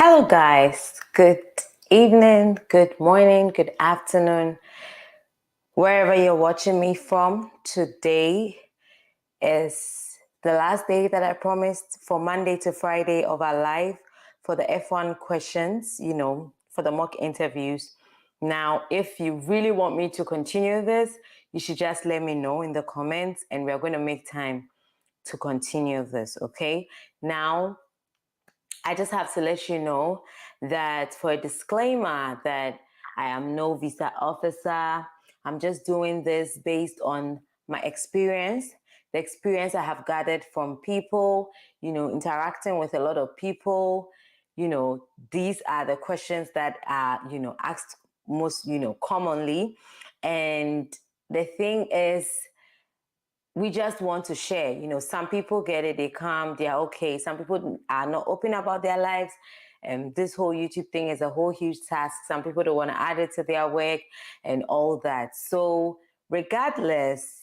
Hello, guys. Good evening, good morning, good afternoon, wherever you're watching me from. Today is the last day that I promised for Monday to Friday of our live for the F1 questions, for the mock interviews. Now, if you really want me to continue this, you should just let me know in the comments and we're going to make time to continue this, okay? Now, I just have to let you know that for a disclaimer that I am no visa officer. I'm just doing this based on my experience, the experience I have gathered from people, interacting with a lot of people. These are the questions that are, asked most, commonly. And the thing is, we just want to share. Some people get it, they come, they're okay. Some people are not open about their lives. And this whole YouTube thing is a whole huge task. Some people don't want to add it to their work and all that. So regardless,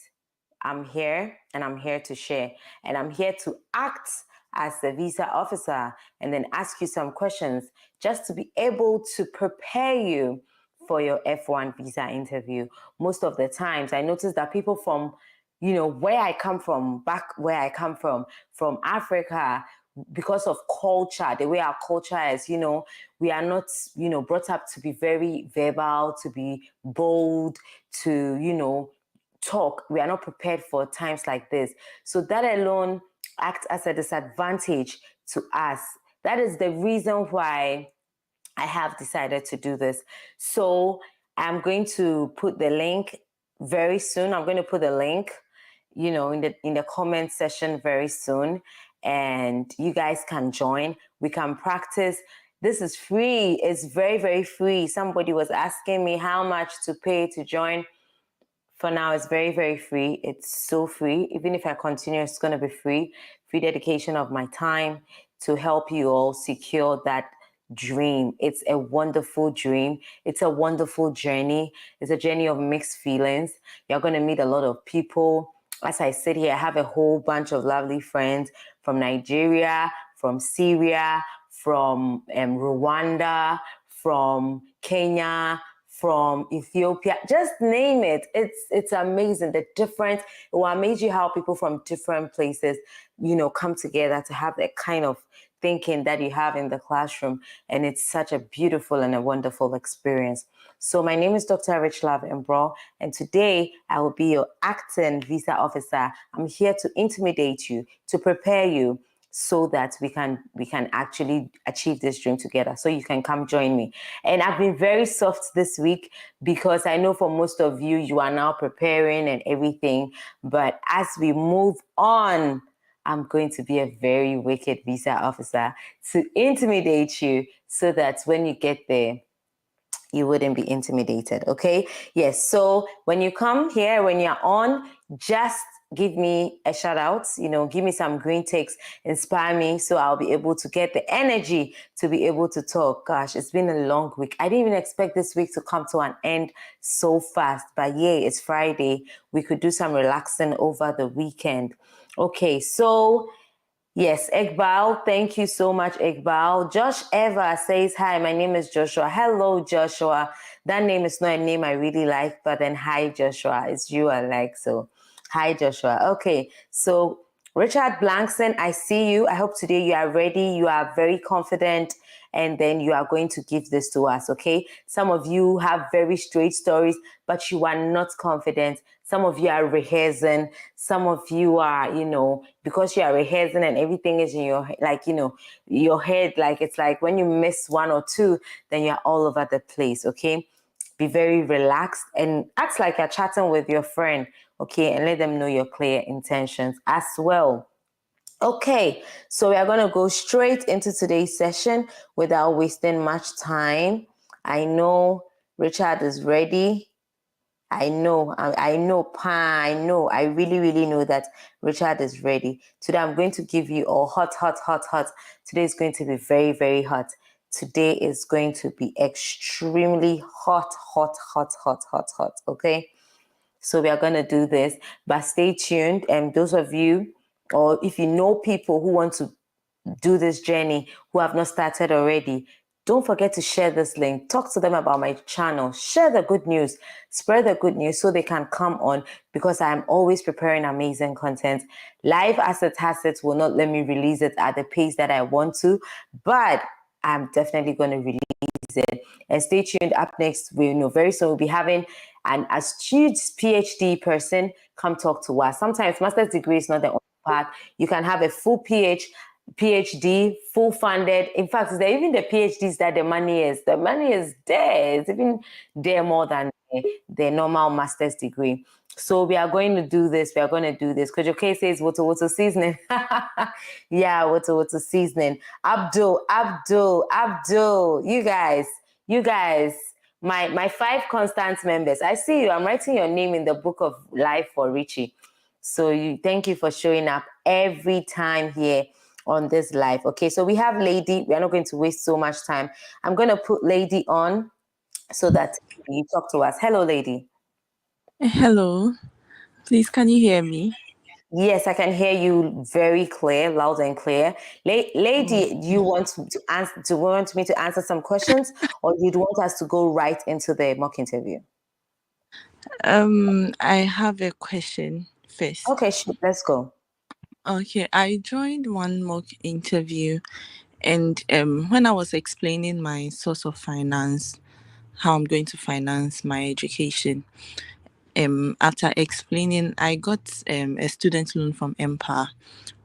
I'm here and I'm here to share. And I'm here to act as the visa officer and then ask you some questions just to be able to prepare you for your F1 visa interview. Most of the times, I notice that people from where I come from, back where I come from Africa, because of culture, the way our culture is, we are not, brought up to be very verbal, to be bold, to, talk. We are not prepared for times like this. So that alone acts as a disadvantage to us. That is the reason why I have decided to do this. So I'm going to put the link very soon. I'm going to put the link in the comment section very soon, and you guys can join. We can practice. This is free. It's very, very free. Somebody was asking me how much to pay to join. For now, it's very, very free. It's so free. Even if I continue, it's going to be free. Free dedication of my time to help you all secure that dream. It's a wonderful dream. It's a wonderful journey. It's a journey of mixed feelings. You're going to meet a lot of people. As I sit here, I have a whole bunch of lovely friends from Nigeria, from Syria, from Rwanda, from Kenya, from Ethiopia, just name it. It's amazing. The difference, it will amaze you how people from different places, come together to have that kind of thinking that you have in the classroom. And it's such a beautiful and a wonderful experience. So my name is Dr. Richlove Mbro, and today I will be your acting visa officer. I'm here to intimidate you, to prepare you, so that we can actually achieve this dream together. So you can come join me. And I've been very soft this week because I know for most of you, you are now preparing and everything. But as we move on, I'm going to be a very wicked visa officer to intimidate you so that when you get there, you wouldn't be intimidated, okay? Yes, so when you come here, when you're on, just give me a shout out, give me some green ticks, inspire me so I'll be able to get the energy to be able to talk. Gosh, it's been a long week. I didn't even expect this week to come to an end so fast, but yay, it's Friday. We could do some relaxing over the weekend. Okay, so yes, Iqbal. Thank you so much, Iqbal. Josh Eva says, hi, my name is Joshua. Hello, Joshua. That name is not a name I really like, but then hi, Joshua. It's you I like, so hi, Joshua. Okay, so Richard Blankson, I see you. I hope today you are ready. You are very confident, and then you are going to give this to us, okay? Some of you have very straight stories, but you are not confident. Some of you are rehearsing. Some of you are, because you are rehearsing and everything is in your, your head, like it's like when you miss one or two, then you're all over the place, okay? Be very relaxed and act like you're chatting with your friend, okay? And let them know your clear intentions as well. Okay, so we are going to go straight into today's session without wasting much time. I know Richard is ready. I know, I really, really know that Richard is ready. Today, I'm going to give you all hot. Today is going to be very, very hot. Today is going to be extremely hot, okay? So we are going to do this, but stay tuned. And those of you, or if you know people who want to do this journey who have not started already, don't forget to share this link. Talk to them about my channel. Share the good news. Spread the good news so they can come on, because I'm always preparing amazing content. Life as it has it will not let me release it at the pace that I want to, but I'm definitely going to release it. And stay tuned. Up next, we know very soon we'll be having an astute PhD person come talk to us. Sometimes master's degree is not the only part. You can have a full PhD, full funded. In fact, it's even the PhDs that the money is. The money is there. It's even there more than the normal master's degree. So we are going to do this. We are going to do this. Kojoke says woto seasoning. Yeah, woto seasoning. Abdul. You guys. My 5 constant members. I see you. I'm writing your name in the book of life for Richie. So thank you for showing up every time here on this live. Okay, so we have Lady. We are not going to waste so much time. I'm going to put Lady on so that you talk to us. Hello, Lady. Hello. Please, can you hear me? Yes, I can hear you very clear, loud and clear. Lady, do you want to answer? Do you want me to answer some questions, or do you want us to go right into the mock interview? I have a question first. Okay, sure. Let's go. Okay, I joined one mock interview, and when I was explaining my source of finance, how I'm going to finance my education, after explaining, I got a student loan from Empower.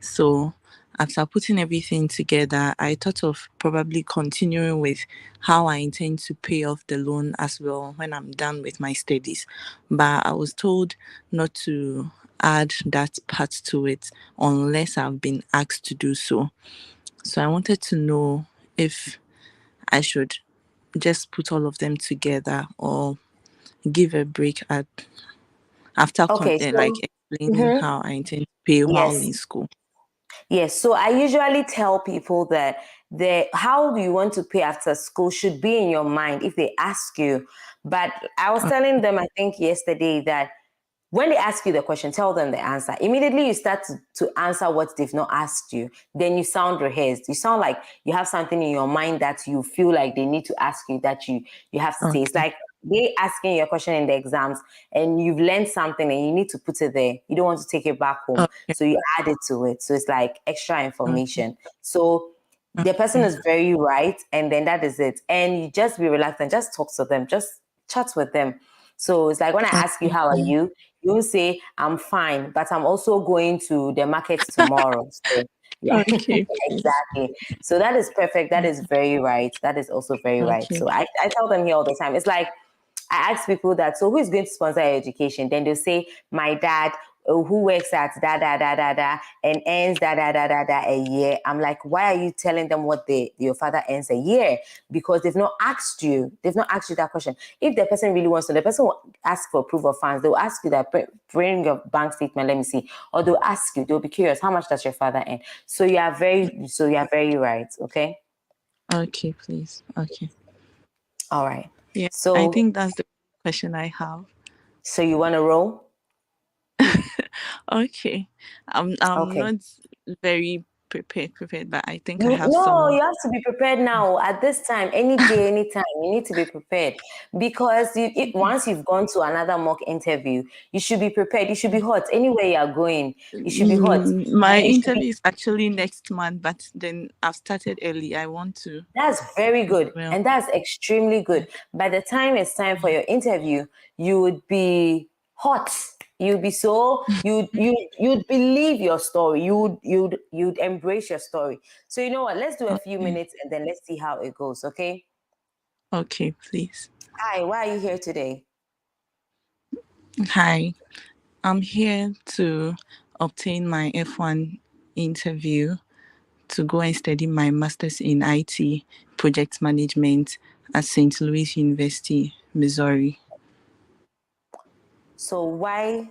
So after putting everything together, I thought of probably continuing with how I intend to pay off the loan as well when I'm done with my studies. But I was told not to add that part to it unless I've been asked to do so. So I wanted to know if I should just put all of them together or give a break after Okay, explaining how I intend to pay while in school. Yes, so I usually tell people that how do you want to pay after school should be in your mind if they ask you. But I was telling them, I think yesterday, that when they ask you the question, tell them the answer. Immediately you start to answer what they've not asked you, then you sound rehearsed. You sound like you have something in your mind that you feel like they need to ask you, that you have to say. It's like they asking you a question in the exams and you've learned something and you need to put it there. You don't want to take it back home. So you add it to it. So it's like extra information. So the person is very right. And then that is it. And you just be relaxed and just talk to them. Just chat with them. So it's like when I ask you, how are you? You say, I'm fine, but I'm also going to the market tomorrow. So, yeah, Okay. exactly. So that is perfect. That is very right. That is also very right. So I tell them here all the time. It's like, I ask people that, so who is going to sponsor your education? Then they'll say, my dad, who works at and earns a year. I'm like, why are you telling them what your father earns a year? Because they've not asked you. They've not asked you that question. If the person really wants to, the person will ask for proof of funds. They'll ask you that, bring your bank statement, let me see. Or they'll ask you, they'll be curious, how much does your father earn? So you are very right. Okay. Okay, please. Okay. All right. Yeah. So I think that's the question I have. So you want to roll? Okay. I'm Okay. not very prepared, but I think I have No, some. you have to be prepared now at this time, any day, anytime. You need to be prepared because once you've gone to another mock interview, you should be prepared. You should be hot anywhere you are going. You should be hot. My And you should interview be, is actually next month, but then I've started early. I want to. that's very good. Well, And that's extremely good. By the time it's time for your interview, you would be hot. You'd be so you'd believe your story. You'd embrace your story. So you know what? Let's do a few minutes and then let's see how it goes. Okay. Okay, please. Hi. Why are you here today? Hi. I'm here to obtain my F1 interview to go and study my master's in IT project management at St. Louis University, Missouri. So why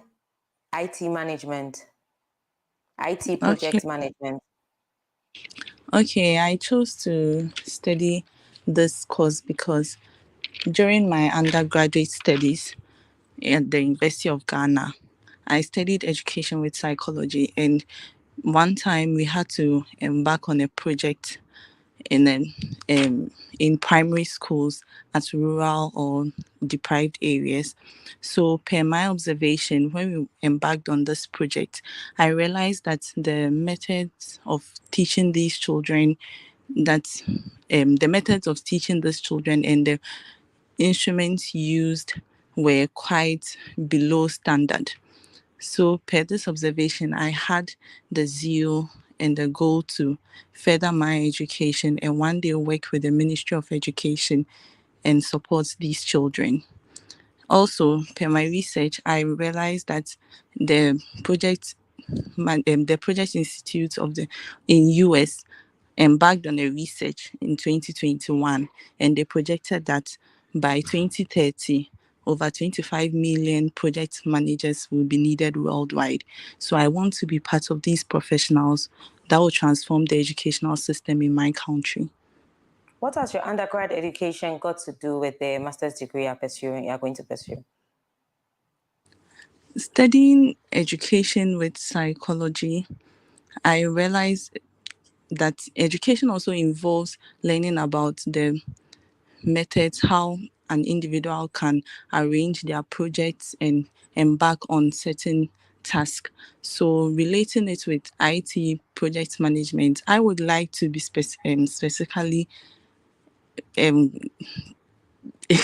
IT management? IT Okay. project management. Okay, I chose to study this course because during my undergraduate studies at the University of Ghana, I studied education with psychology, and one time we had to embark on a project in in primary schools at rural or deprived areas. So, per my observation, when we embarked on this project, I realized that the methods of teaching these children that the methods of teaching these children and the instruments used were quite below standard. So, per this observation, I had the zeal and the goal to further my education and one day work with the Ministry of Education and support these children. Also, per my research, I realized that the the project institute of the in US embarked on a research in 2021, and they projected that by 2030, over 25 million project managers will be needed worldwide. So I want to be part of these professionals that will transform the educational system in my country. What has your undergrad education got to do with the master's degree you're going to pursue? Studying education with psychology, I realized that education also involves learning about the methods, how an individual can arrange their projects and embark on certain tasks. So, relating it with IT project management, I would like to be specifically um,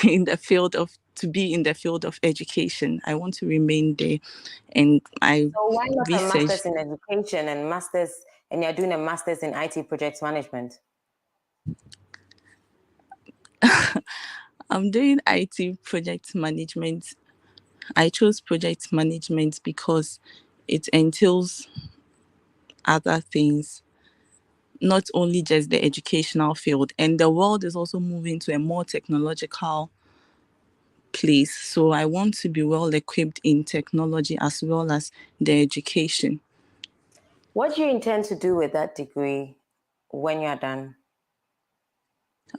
in the field of to be in the field of education. I want to remain there, and I So why not a research. master's in education and you're doing a master's in IT project management? I'm doing IT project management. I chose project management because it entails other things, not only just the educational field. And the world is also moving to a more technological place. So I want to be well equipped in technology as well as the education. What do you intend to do with that degree when you're done?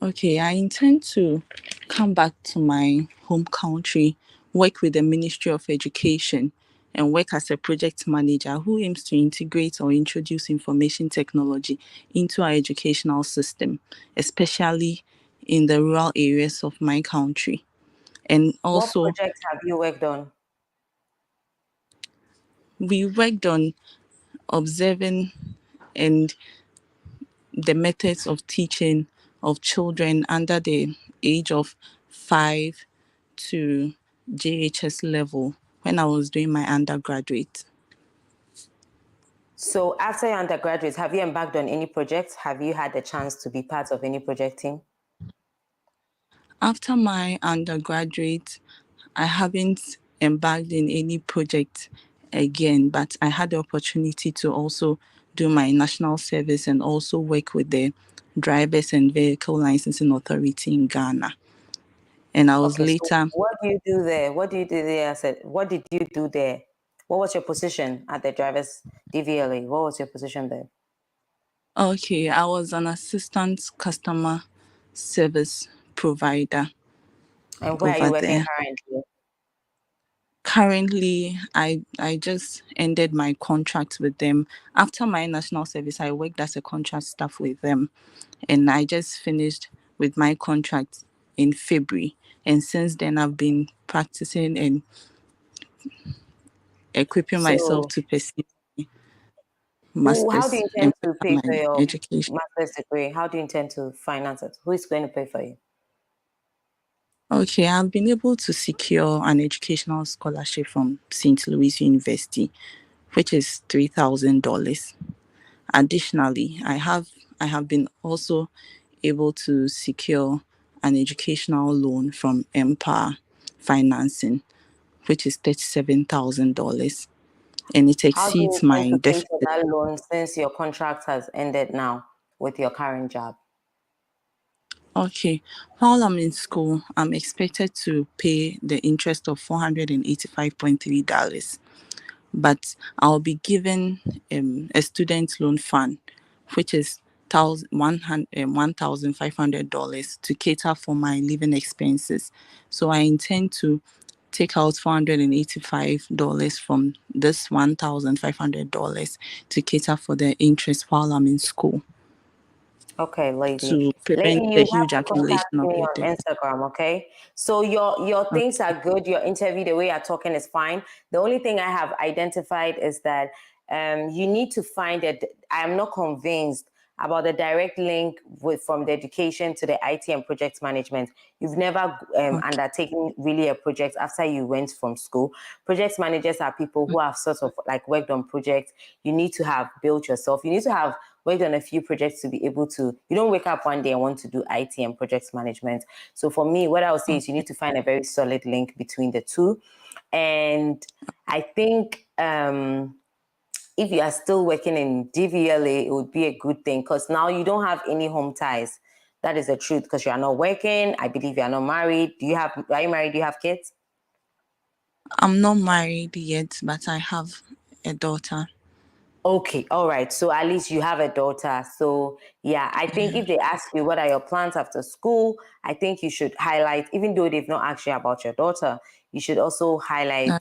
Okay, I intend to come back to my home country, work with the Ministry of Education, and work as a project manager who aims to integrate or introduce information technology into our educational system, especially in the rural areas of my country. And What also, projects have you worked on? we worked on observing and the methods of teaching of children under the age of 5 to JHS level when I was doing my undergraduate. So after your undergraduate, have you embarked on any projects? Have you had the chance to be part of any project team? After my undergraduate, I haven't embarked in any project again, but I had the opportunity to also do my national service and also work with the Drivers and Vehicle Licensing Authority in Ghana. And I was Okay, so later. what do you do there? What do you do there? What did you do there? What was your position at the drivers DVLA? What was your position there? Okay, I was an assistant customer service provider And where are you over working there. currently? Currently, I just ended my contract with them. After my national service, I worked as a contract staff with them, and I just finished with my contract in February. And since then, I've been practicing and equipping myself So to pursue how do you masters intend and to further pay my for your education. master's degree? How do you intend to finance it? Who is going to pay for you? Okay, I've been able to secure an educational scholarship from St. Louis University, which is $3,000. Additionally, I have been also able to secure an educational loan from Empower Financing, which is $37,000, and it How do you exceeds intend my to pay for deficit. that loan since your contract has ended now with your current job? Okay, while I'm in school, I'm expected to pay the interest of $485.3, but I'll be given a student loan fund, which is $1,500 to cater for my living expenses. So I intend to take out $485 from this $1,500 to cater for the interest while I'm in school Okay, lady. to Lady, prevent you the have huge to contact accumulation of me the on debt. Instagram, okay? So your things are good. Your interview, the way you're talking is fine. The only thing I have identified is that you need to find it. I am not convinced about the direct link from the education to the IT and project management. You've never Okay. undertaken really a project after you went from school. Project managers are people who have sort of like worked on projects. You need to have built yourself. You need to have worked on a few projects to be able to, you don't wake up one day and want to do IT and project management. So for me, what I would say is you need to find a very solid link between the two. And I think if you are still working in DVLA, it would be a good thing because now you don't have any home ties. That is the truth because you are not working. I believe you are not married. Are you married? Do you have kids? I'm not married yet, but I have a daughter. Okay, all right. So at least you have a daughter. So yeah, I think if they ask you what are your plans after school, I think you should highlight, even though they've not asked you about your daughter, you should also highlight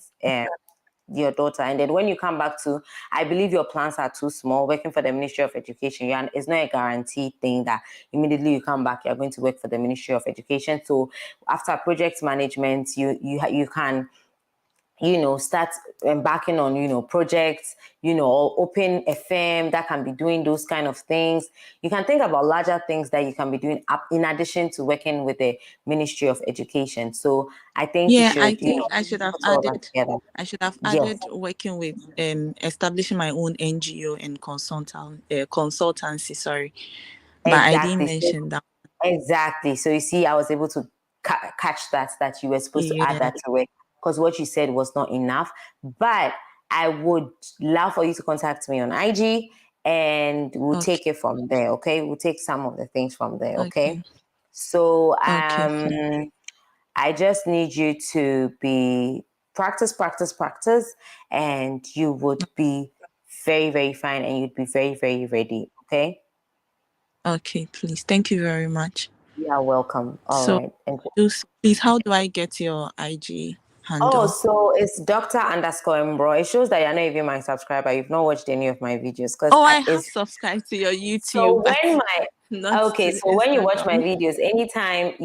your daughter. And then when you come back to, I believe your plans are too small. Working for the Ministry of Education, it's not a guaranteed thing that immediately you come back, you're going to work for the Ministry of Education. So after project management, you can start embarking on, projects, or open a firm that can be doing those kind of things. You can think about larger things that you can be doing up in addition to working with the Ministry of Education. So I think you Yeah, I should, think I should have put all that added. together. I should have Yes, added working with establishing my own NGO and consultancy. Sorry, but I didn't exactly. mention that. Exactly. So you see, I was able to catch that you were supposed to add Yeah. that to it because what you said was not enough. But I would love for you to contact me on IG and we'll Okay. take it from there. Okay. We'll take some of the things from there. Okay. Okay. So Okay. I just need you to be practice, and you would be very, very fine and you'd be very, very ready. Okay. Okay. Please. Thank you very much. You are welcome. All So, right. And please, how do I get your IG oh, handle? so it's Dr. _Mbro. It shows that you're not even my subscriber. You've not watched any of my videos because Oh, I have it's subscribed to your so YouTube, but when my not okay. to So when you watch my Instagram. videos, anytime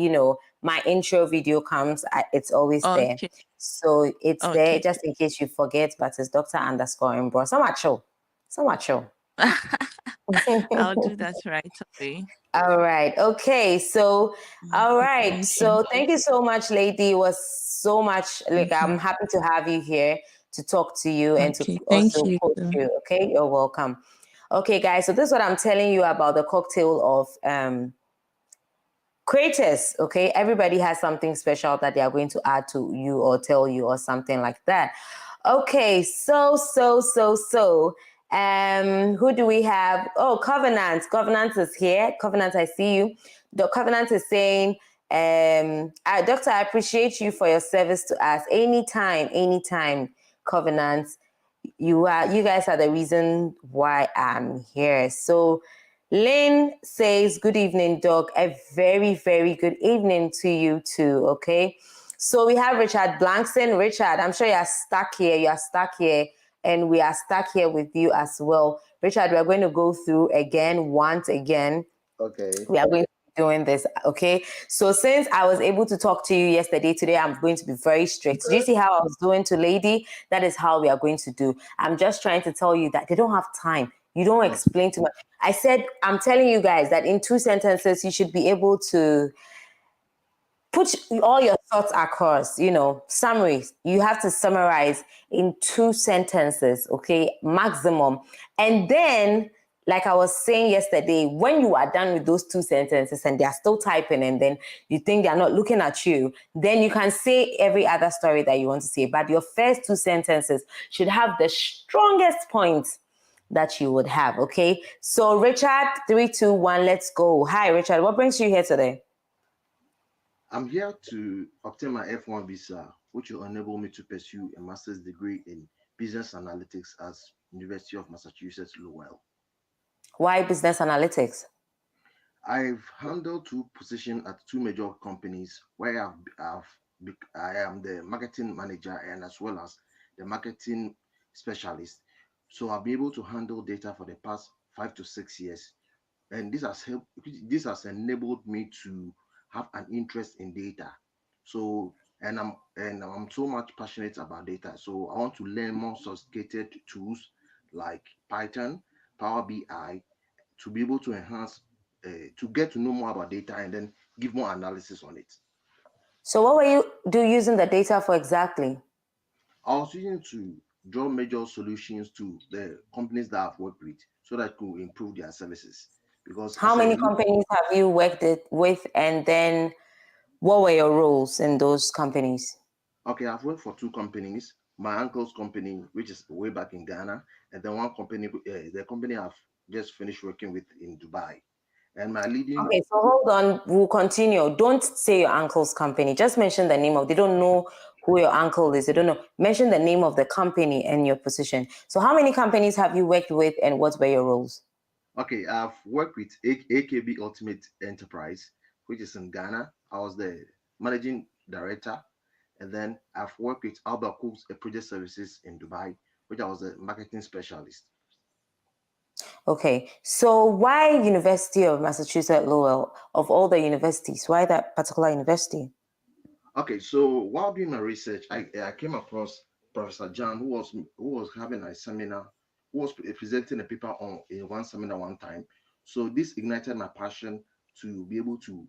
my intro video comes, it's always there. Okay. So it's there Okay. just in case you forget. But it's Dr. _Mbro. So much show, so much show. I'll do that right away. All right. Okay. So, all right. Thank you. So, thank you so much, lady. It was so much. Like, Okay. I'm happy to have you here to talk to you and to Okay. Thank also you. coach Too. you. Okay. You're welcome. Okay, guys. So, this is what I'm telling you about the cocktail of creators. Okay. Everybody has something special that they are going to add to you or tell you or something like that. Okay. So, who do we have? Oh, Covenant is here. Covenant, I see you. The Covenant is saying, Doctor, I appreciate you for your service to us. Anytime, Covenant. You guys are the reason why I'm here. So Lynn says, good evening, Doc. A very, very good evening to you too. Okay. So we have Richard Blankson. Richard, I'm sure you are stuck here. You are stuck here. And we are stuck here with you as well. Richard, we are going to go through once again. Okay. We are going to be doing this. Okay. So since I was able to talk to you yesterday, today I'm going to be very strict. Do you see how I was doing to Lady? That is how we are going to do. I'm just trying to tell you that they don't have time. You don't explain too much. I said, I'm telling you guys that in 2 sentences, you should be able to put all your thoughts across, summaries. You have to summarize in 2 sentences, okay, maximum. And then, like I was saying yesterday, when you are done with those 2 sentences and they are still typing and then you think they're not looking at you, then you can say every other story that you want to say. But your first 2 sentences should have the strongest points that you would have, okay? So Richard, 3, 2, 1, let's go. Hi, Richard. What brings you here today? I'm here to obtain my F1 visa, which will enable me to pursue a master's degree in business analytics at University of Massachusetts Lowell. Why business analytics? I've handled 2 positions at 2 major companies where I've I am the marketing manager and as well as the marketing specialist. So I'll be able to handle data for the past 5 to 6 years, and this has enabled me to have an interest in data. So and I'm so much passionate about data. So I want to learn more sophisticated tools like Python, Power BI, to be able to enhance, to get to know more about data and then give more analysis on it. So what were you using the data for exactly? I was using to draw major solutions to the companies that I've worked with so that could improve their services. Because How many companies have you worked with, and then what were your roles in those companies? okay, I've worked for two companies. My uncle's company, which is way back in Ghana, and then one company, the company I've just finished working with in Dubai. And my leading, Okay, so hold on. We'll continue. Don't say your uncle's company. Just mention the name of. They don't know who your uncle is. They don't know. Mention the name of the company and your position. So, how many companies have you worked with, and what were your roles? okay, I've worked with AKB Ultimate Enterprise, which is in Ghana. I was the managing director. And then I've worked with Albert Cooks Project Services in Dubai, which I was a marketing specialist. Okay, so why University of Massachusetts Lowell? Of all the universities, why that particular university? Okay, so while doing my research, I came across Professor John, who was having a seminar, who was presenting a paper on in one seminar one time. So this ignited my passion to be able to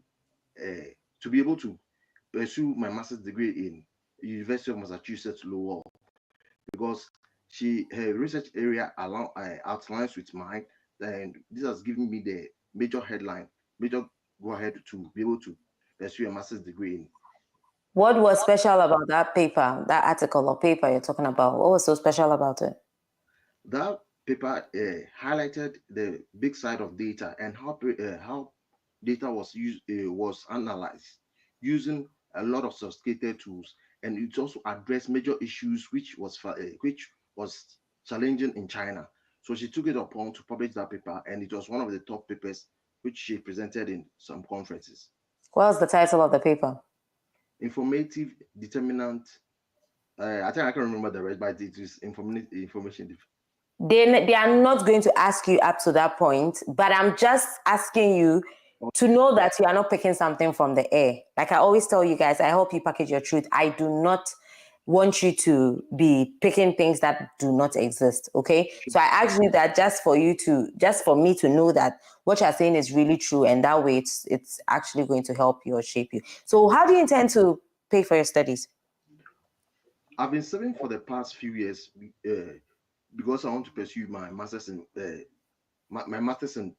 pursue my master's degree in University of Massachusetts Lowell, because her research area outlines with mine, and this has given me the major go ahead to be able to pursue a master's degree in. What was special about that paper, that article or paper you're talking about? What was so special about it? That paper highlighted the big side of data and how data was analyzed using a lot of sophisticated tools, and it also addressed major issues which was challenging in China. So she took it upon to publish that paper, and it was one of the top papers which she presented in some conferences. What was the title of the paper? Informative determinant. I think I can remember the rest, but it is information. They are not going to ask you up to that point, but I'm just asking you to know that you are not picking something from the air. Like I always tell you guys, I help you package your truth. I do not want you to be picking things that do not exist. Okay. So I asked you that just for me to know that what you're saying is really true. And that way it's actually going to help you or shape you. So how do you intend to pay for your studies? I've been saving for the past few years because I want to pursue my master's in my master's in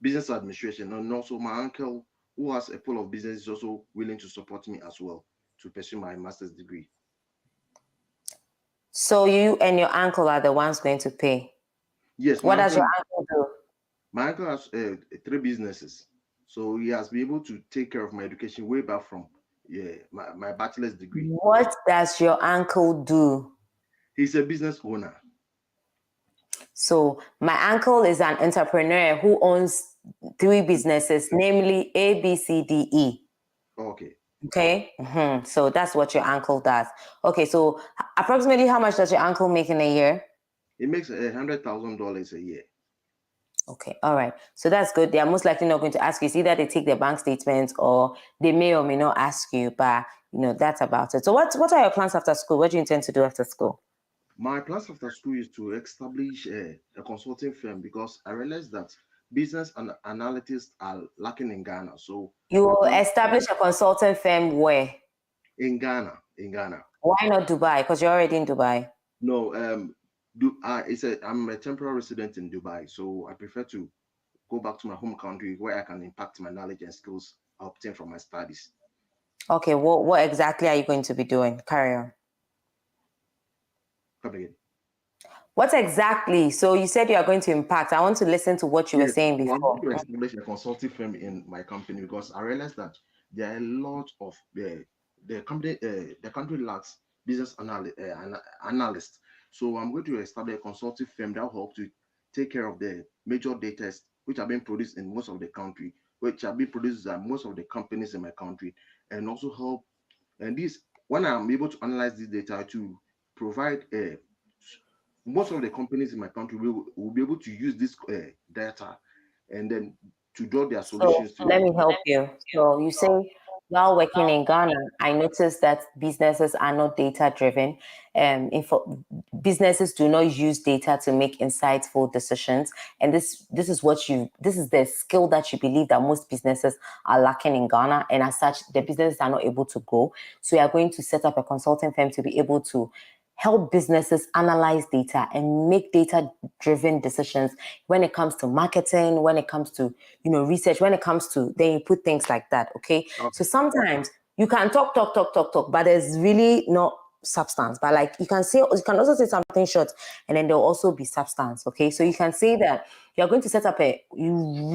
business administration, and also my uncle, who has a pool of business, is also willing to support me as well to pursue my master's degree. So you and your uncle are the ones going to pay. Yes, What does your uncle do? my uncle has three businesses, so he has been able to take care of my education way back from my bachelor's degree. What does your uncle do? He's a business owner. So my uncle is an entrepreneur who owns three businesses, namely A, B, C, D, E. Okay. Okay. So that's what your uncle does. Okay. So approximately how much does your uncle make in a year? He makes $100,000 a year. Okay. All right. So that's good. They are most likely not going to ask you. It's either they take their bank statements or they may or may not ask you, but that's about it. So what are your plans after school? What do you intend to do after school? My plans after school is to establish a consulting firm, because I realized that business and analytics are lacking in Ghana. So you will establish a consulting firm where? In Ghana. Why not Dubai? Because you're already in Dubai. No, I'm a temporary resident in Dubai, so I prefer to go back to my home country where I can impact my knowledge and skills I obtain from my studies. Okay, what exactly are you going to be doing? Carry on. Come again. What exactly? So you said you are going to impact. I want to listen to what you were saying before. I'm going to establish a consulting firm in my company, because I realized that there are a lot of the country lacks business analysts. So I'm going to establish a consulting firm that will help to take care of the major data which are being produced in most of the country, which are being produced by most of the companies in my country, and also help. And this, when I'm able to analyze this data to provide most of the companies in my country will be able to use this data and then to draw their So solutions to. let me help you. So you say while working in Ghana, I noticed that businesses are not data driven. Businesses do not use data to make insightful decisions, and this is the skill that you believe that most businesses are lacking in Ghana, and as such, the businesses are not able to grow. So you are going to set up a consulting firm to be able to help businesses analyze data and make data-driven decisions when it comes to marketing, when it comes to research, when it comes to then you put things like that. Okay. So sometimes you can talk, but there's really no substance. But like you can also say something short, and then there'll also be substance. Okay. So you can say that you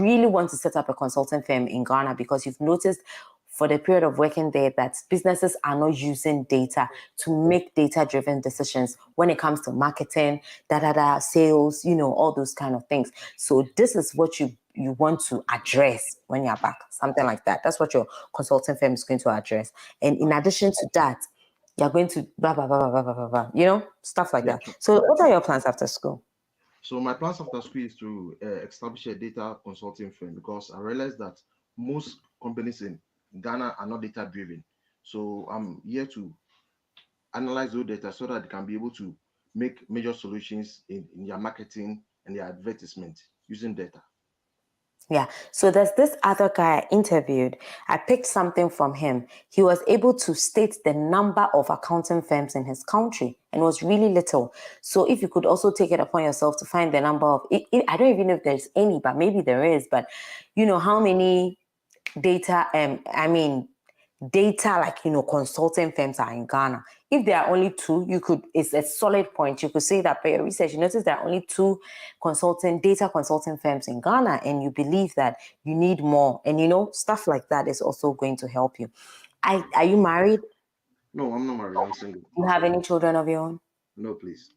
really want to set up a consulting firm in Ghana because you've noticed for the period of working there that businesses are not using data to make data-driven decisions when it comes to marketing, sales, all those kind of things. So this is what you want to address when you're back, something like that. That's what your consulting firm is going to address. And in addition to that, you're going to blah, blah, blah, blah, blah, blah, blah, stuff like that. So what are your plans after school? So my plans after school is to establish a data consulting firm because I realized that most companies in Ghana are not data driven. So I'm here to analyze those data so that they can be able to make major solutions in their marketing and their advertisement using data. Yeah. So there's this other guy I interviewed. I picked something from him. He was able to state the number of accounting firms in his country and it was really little. So if you could also take it upon yourself to find the number of, I don't even know if there's any, but maybe there is, but how many data, consulting firms are in Ghana. If there are only two, it's a solid point. You could say that by your research, you notice there are only two data consulting firms in Ghana, and you believe that you need more. And stuff like that is also going to help you. Are you married? No, I'm not married. I'm single. Do you have any children of your own? No, please.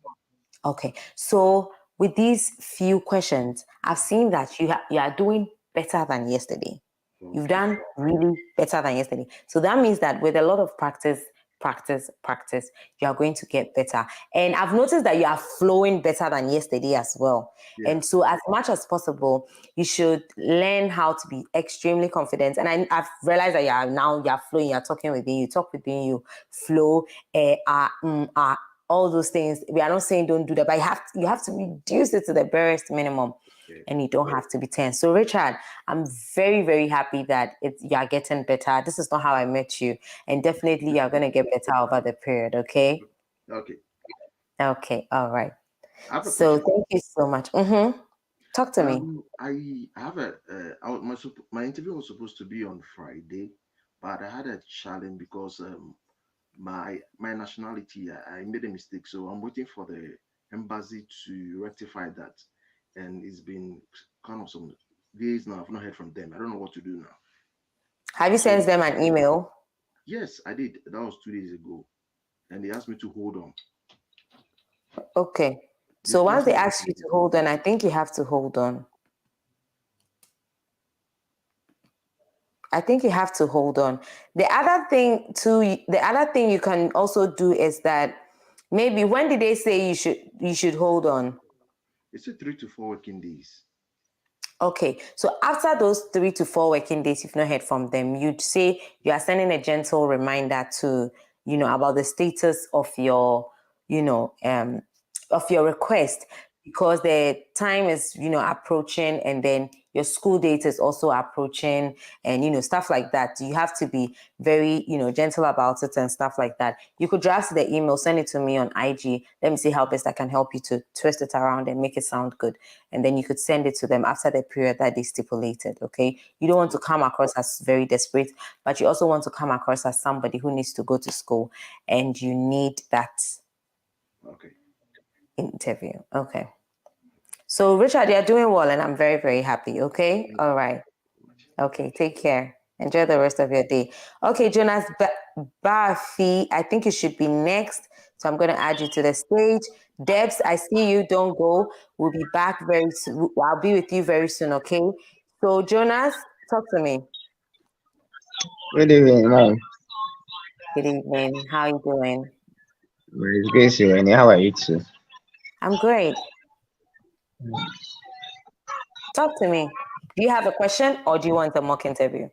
Okay. So with these few questions, I've seen that you are doing better than yesterday. You've done really better than yesterday. So that means that with a lot of practice, you are going to get better. And I've noticed that you are flowing better than yesterday as well. Yeah. And so as much as possible, you should learn how to be extremely confident. And I've realized that you're flowing, you're talking within you, talk within you, flow, all those things. We are not saying don't do that, but you have to reduce it to the barest minimum. Okay. And you don't have to be tense. So Richard, I'm very, very happy that you are getting better. This is not how I met you. And definitely you're going to get better over the period, okay? Okay. Okay, all right. So thank you so much. Talk to me. I have my interview was supposed to be on Friday, but I had a challenge because my nationality, I made a mistake. So I'm waiting for the embassy to rectify that. And it's been kind of some days now. I've not heard from them. I don't know what to do now. Have you sent them an email? Yes, I did. That was 2 days ago. And they asked me to hold on. Okay. So once they ask you to hold on, I think you have to hold on. I think you have to hold on. The other thing you can also do is that maybe when did they say you should hold on? It's 3 to 4 working days. Okay, so after those 3 to 4 working days, you've not heard from them, you'd say you are sending a gentle reminder to, about the status of your, of your request, because the time is, approaching, and then your school date is also approaching, and, stuff like that. You have to be very, gentle about it and stuff like that. You could draft the email, send it to me on IG. Let me see how best I can help you to twist it around and make it sound good. And then you could send it to them after the period that they stipulated, okay? You don't want to come across as very desperate, but you also want to come across as somebody who needs to go to school, and you need that interview, okay? So, Richard, you're doing well, and I'm very, very happy, okay? All right. Okay, take care. Enjoy the rest of your day. Okay, Jonas Bafi, I think you should be next. So I'm going to add you to the stage. Debs, I see you. Don't go. We'll be back very soon. I'll be with you very soon, okay? So, Jonas, talk to me. Good evening, ma'am. Good evening. How are you doing? It's great, Shirley. How are you too? I'm great. Talk to me. Do you have a question or do you want a mock interview?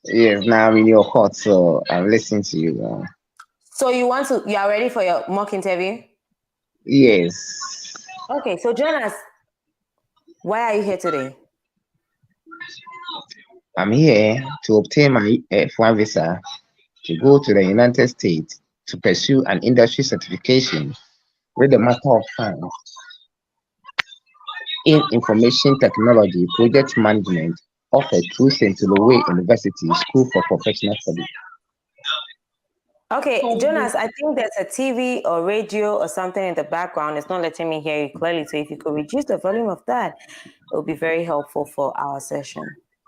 Yes, now I'm in your court, so I'm listening to you. So you are ready for your mock interview? Yes, Okay, so Jonas, why are you here today? I'm here to obtain my F1 visa to go to the United States to pursue an industry certification with the Master of Science in Information Technology Project Management offered through St. Louis University School for Professional Studies. Okay, Jonas, I think there's a TV or radio or something in the background. It's not letting me hear you clearly. So if you could reduce the volume of that, it would be very helpful for our session.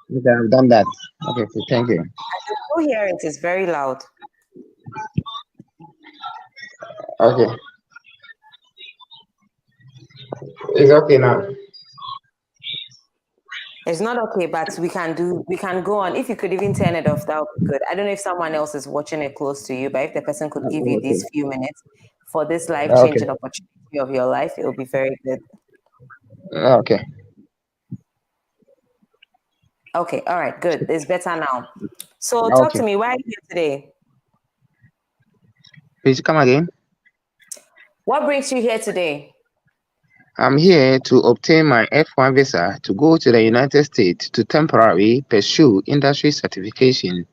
Okay, I've done that. Okay, so thank you. I can still hear it. It's very loud. Okay. It's okay now. It's not okay, but we can go on. If you could even turn it off, that would be good. I don't know if someone else is watching it close to you, but if the person could give you these few minutes for this life-changing opportunity of your life, it would be very good. Okay. Okay, all right, good. It's better now. So talk to me. Why are you here today? Please come again. What brings you here today? I'm here to obtain my F1 visa to go to the United States to temporarily pursue industry certification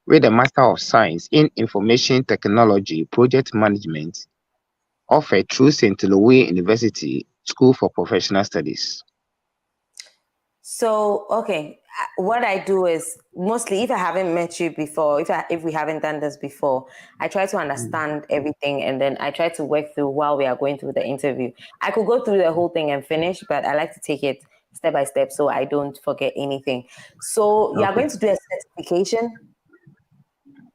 with a Master of Science in Information Technology Project Management offered through St. Louis University School for Professional Studies. So, okay, what I do is mostly if I haven't met you before, if we haven't done this before, I try to understand everything and then I try to work through while we are going through the interview. I could go through the whole thing and finish, but I like to take it step by step so I don't forget anything. So you are going to do a certification?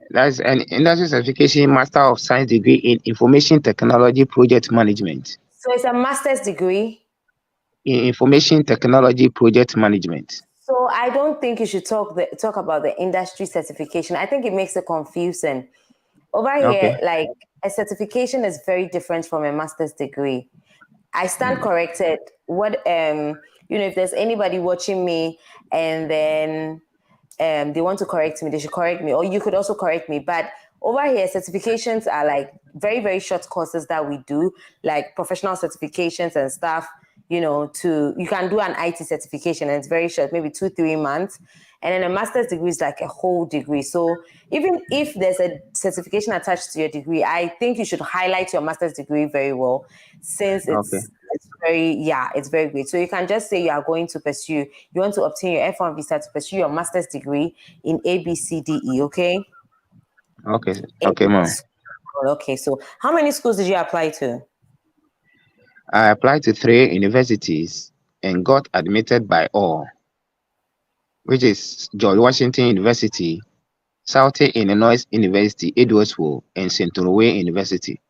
That's an industry certification Master of Science degree in Information Technology Project Management. So it's a master's degree? In Information Technology Project Management. So I don't think you should talk about the industry certification. I think it makes it confusing. Over here, like a certification is very different from a master's degree. I stand corrected. What if there's anybody watching me and then they want to correct me, they should correct me, or you could also correct me. But over here, certifications are like very, very short courses that we do, like professional certifications and stuff. You can do an IT certification and it's very short, maybe 2-3 months. And then a master's degree is like a whole degree. So even if there's a certification attached to your degree, I think you should highlight your master's degree very well, since it's very great. So you can just say you want to obtain your F1 visa to pursue your master's degree in ABCDE, okay? Okay, ma'am. Okay, so how many schools did you apply to? I applied to 3 universities and got admitted by all, which is George Washington University, Southern Illinois University, Edwardsville, and St. Louis University.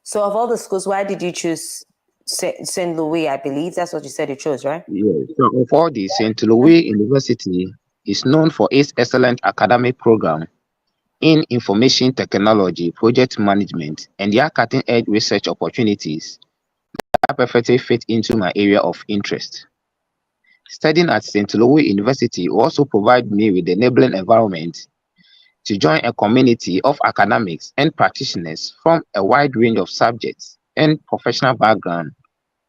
So of all the schools, why did you choose St. Louis? I believe that's what you said you chose, right? Yes. So of all these, St. Louis University is known for its excellent academic program in information technology, project management, and their cutting-edge research opportunities that perfectly fit into my area of interest. Studying at St. Louis University also provides me with the enabling environment to join a community of academics and practitioners from a wide range of subjects and professional background,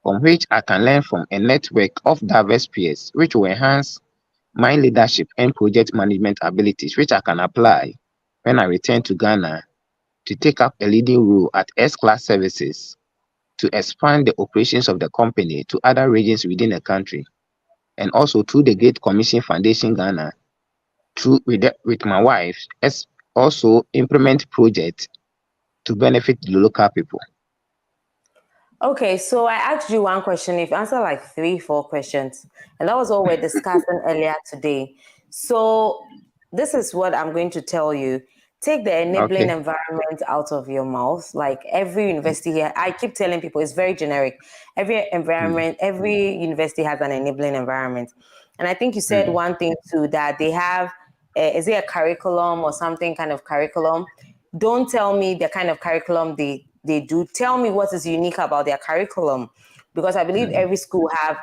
from which I can learn from a network of diverse peers, which will enhance my leadership and project management abilities, which I can apply when I return to Ghana to take up a leading role at S-Class Services to expand the operations of the company to other regions within the country, and also through the Great Commission Foundation Ghana, with my wife, as also implement projects to benefit the local people. Okay, so I asked you one question. You've answered like 3-4 questions, and that was what we're discussing earlier today. So this is what I'm going to tell you. Take the enabling environment out of your mouth. Like every university here, I keep telling people it's very generic. Every university has an enabling environment. And I think you said one thing too, that they have is it a curriculum or something kind of curriculum? Don't tell me the kind of curriculum they do. Tell me what is unique about their curriculum, because I believe every school have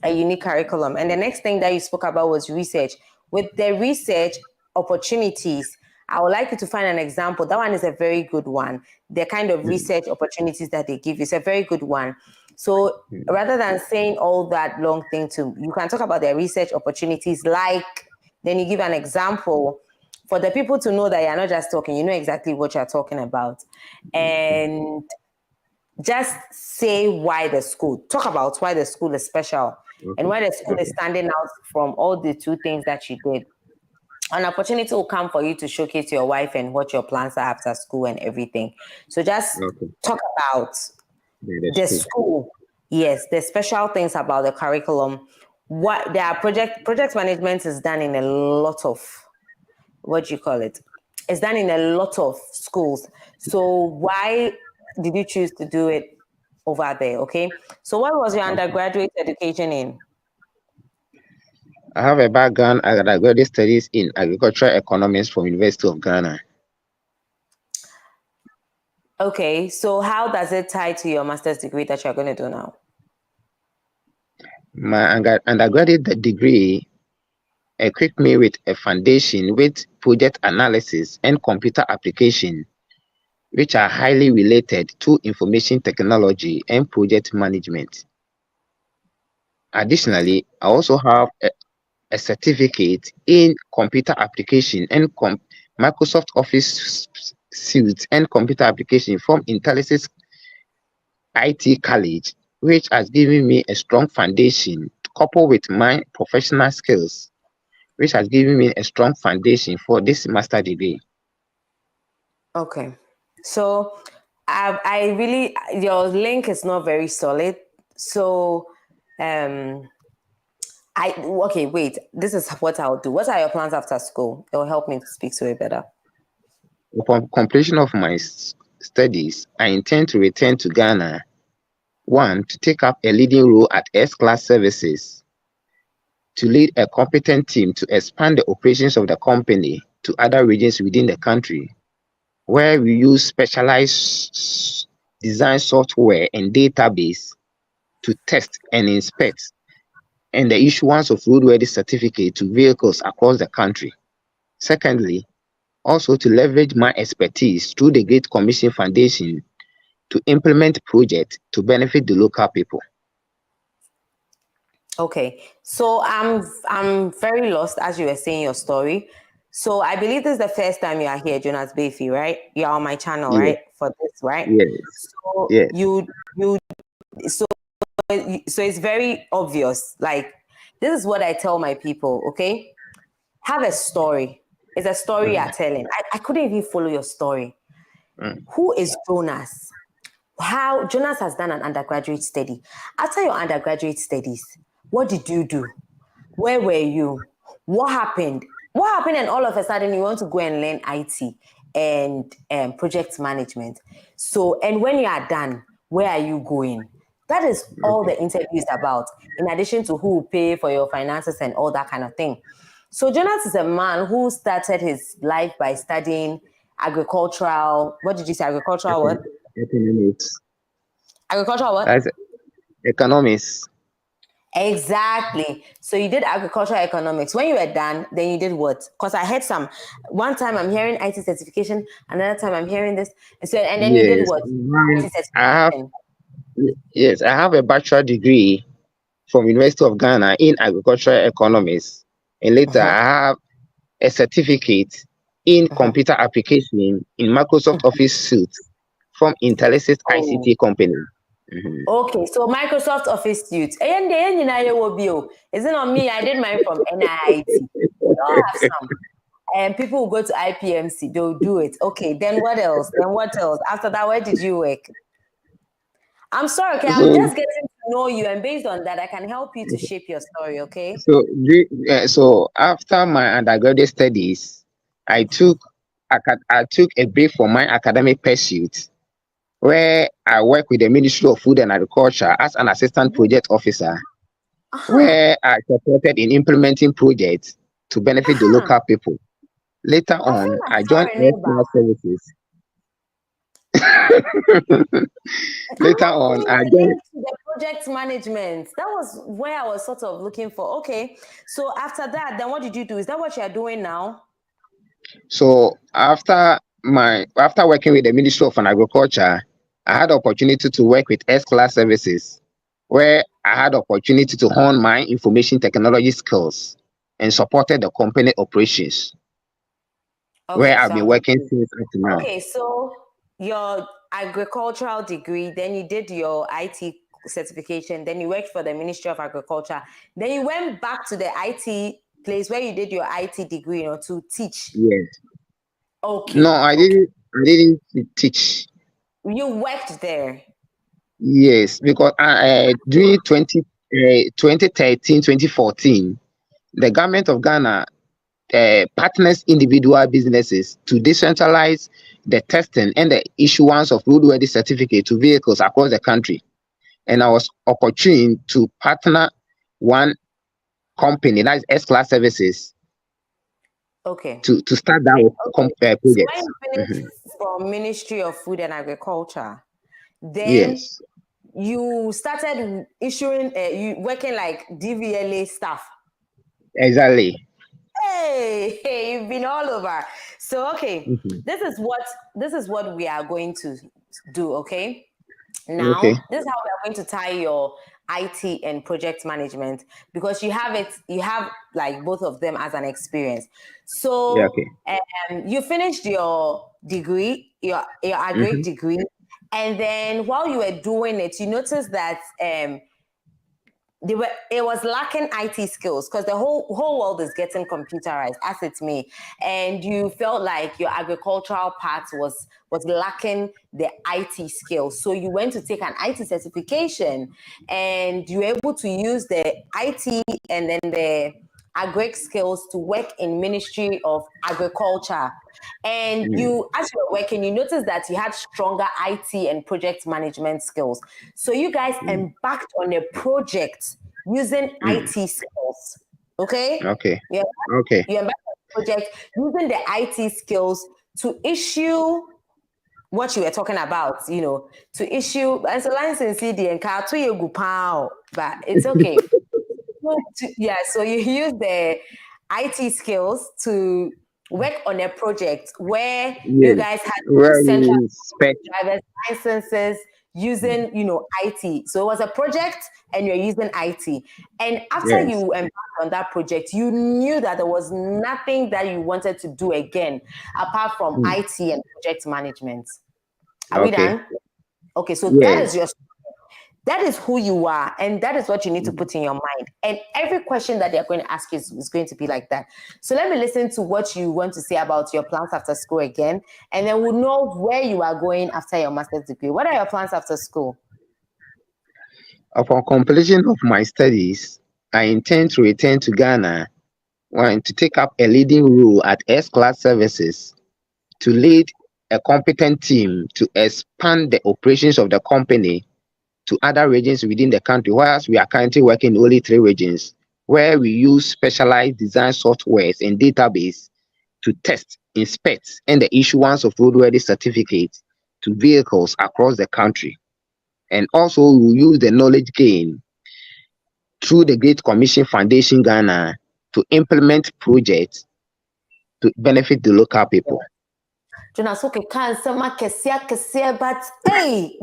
a unique curriculum. And the next thing that you spoke about was research. With the research opportunities, I would like you to find an example. That one is a very good one. The kind of research opportunities that they give is a very good one. So rather than saying all that long thing, you can talk about their research opportunities, like then you give an example for the people to know that you're not just talking, you know exactly what you're talking about. And just say why the school, talk about why the school is special and why the school is standing out from all the two things that you did. An opportunity will come for you to showcase your wife and what your plans are after school and everything. So just talk about the school. Yes, the special things about the curriculum. What their project management is done in a lot of, what do you call it? It's done in a lot of schools. So why did you choose to do it over there? Okay. So what was your undergraduate education in? I have a background in undergraduate studies in agricultural economics from University of Ghana. Okay, so how does it tie to your master's degree that you're going to do now? My undergraduate degree equipped me with a foundation with project analysis and computer application, which are highly related to information technology and project management. Additionally, I also have a certificate in computer application and Microsoft Office suite and computer application from Intellisys IT College, which has given me a strong foundation coupled with my professional skills, which has given me a strong foundation for this master degree. Okay. So I really, your link is not very solid. So okay, wait, this is what I'll do. What are your plans after school? It will help me to speak to it better. Upon completion of my studies, I intend to return to Ghana. 1, to take up a leading role at S-Class Services, to lead a competent team to expand the operations of the company to other regions within the country, where we use specialized design software and database to test and inspect, and the issuance of roadworthy certificate to vehicles across the country. Secondly, also to leverage my expertise through the Great Commission Foundation to implement projects to benefit the local people. Okay, so I'm very lost as you were saying your story. So I believe this is the first time you are here, Jonas Bayfi, right? You're on my channel, Yes. right? For this, right? Yes. So Yes. So it's very obvious. Like, this is what I tell my people, okay? Have a story. It's a story you're telling. I couldn't even follow your story. Who is Jonas? How Jonas has done an undergraduate study. After your undergraduate studies, what did you do? Where were you? What happened? What happened? And all of a sudden, you want to go and learn IT and project management. So, and when you are done, where are you going? That is all the interview is about, in addition to who will pay for your finances and all that kind of thing. So Jonas is a man who started his life by studying agricultural, what did you say? Agricultural what? Economics. Agricultural what? That's economics. Exactly. So you did agricultural economics. When you were done, then you did what? Because I heard one time I'm hearing IT certification, another time I'm hearing this. And then you did what? IT certification. Yes, I have a bachelor degree from University of Ghana in agricultural economics. And later I have a certificate in computer application in Microsoft Office suite from Intellisys ICT company. Okay, so Microsoft Office suite. Is it not me? I did mine from NIT. I'll have some. And people will go to IPMC, they'll do it. Okay, then what else? After that, where did you work? I'm sorry, okay, I'm just getting to know you, and based on that, I can help you to shape your story, okay? So after my undergraduate studies, I took a break from my academic pursuit, where I work with the Ministry of Food and Agriculture as an assistant project officer, where I supported in implementing projects to benefit the local people. Later I feel on, like I you are joined a Air neighbor. Class Services. I'm Later not on, seeing I the joined. link to the project management. That was where I was sort of looking for. Okay. So after that, then what did you do? Is that what you are doing now? So after working with the Ministry of Agriculture, I had the opportunity to work with S Class Services, where I had the opportunity to hone my information technology skills and supported the company operations, where Okay, I've so been I'm working confused. since up to now. Okay, so your agricultural degree, then you did your IT certification, then you worked for the Ministry of Agriculture, then you went back to the IT place where you did your IT degree, to teach. Yes. Okay. No, I didn't teach. You worked there. Yes, because during 2013, 2014, the government of Ghana partners individual businesses to decentralize the testing and the issuance of roadworthy certificate to vehicles across the country. And I was opportune to partner one company, that is S-Class Services, Okay. to start that So when project. you finished from Ministry of Food and Agriculture, then Yes, you started issuing, you working like DVLA stuff. exactly. Hey, you've been all over. So okay, Mhm. this is what we are going to do. Okay, Okay, now this is how we are going to tie your IT and project management, because you have like both of them as an experience. yeah, So okay. you finished your degree, your agric Mhm. degree, and then while you were doing it, you noticed that it was lacking IT skills, because the whole world is getting computerized as it's me, and you felt like your agricultural part was lacking the IT skills. So you went to take an IT certification, and you were able to use the IT and then the agric skills to work in Ministry of Agriculture. And you, as you were working, you noticed that you had stronger IT and project management skills. So you guys embarked on a project using IT skills. Okay? Okay, Yeah. okay. You embarked on a project using the IT skills to issue what you were talking about, to issue as a license CD and car to you, but it's okay. So you use the IT skills to work on a project where you Yes, guys had to where central we spec. driver's licenses using, IT. So it was a project and you're using IT. And after Yes. you embarked on that project, you knew that there was nothing that you wanted to do again apart from IT and project management. Are we Okay. done? Okay, so Yes. that is who you are, and that is what you need to put in your mind. And every question that they're going to ask you is going to be like that. So let me listen to what you want to say about your plans after school again, and then we'll know where you are going after your master's degree. What are your plans after school? Upon completion of my studies, I intend to return to Ghana and to take up a leading role at S-Class Services to lead a competent team to expand the operations of the company to other regions within the country, whereas we are currently working in only 3 regions, where we use specialized design softwares and database to test, inspect, and the issuance of roadworthy certificates to vehicles across the country. And also, we use the knowledge gained through the Great Commission Foundation Ghana to implement projects to benefit the local people. Jonas, okay, can some but hey,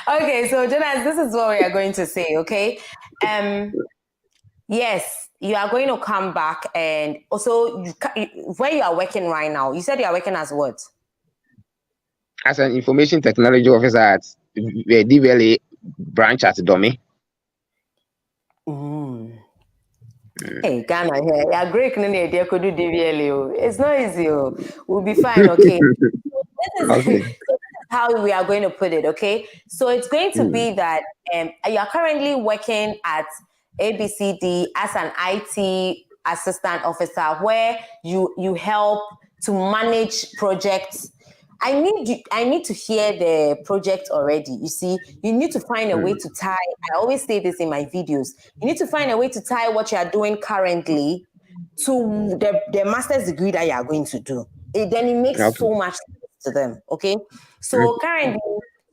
okay, so Jonas, this is what we are going to say, okay? Yes, you are going to come back, and also where you are working right now, you said you are working as what? As an information technology officer at the DVLA branch at Domi. Hey, Ghana here. Yeah, great. They could do DVLA. It's not easy. We'll be fine, okay? So this Okay. is how we are going to put it, okay? So it's going to be that you are currently working at ABCD as an IT assistant officer, where you help to manage projects I need to hear the project already. You see, you need to find a way to tie. I always say this in my videos. You need to find a way to tie what you are doing currently to the master's degree that you are going to do. Then it makes so much sense to them. Okay. So currently,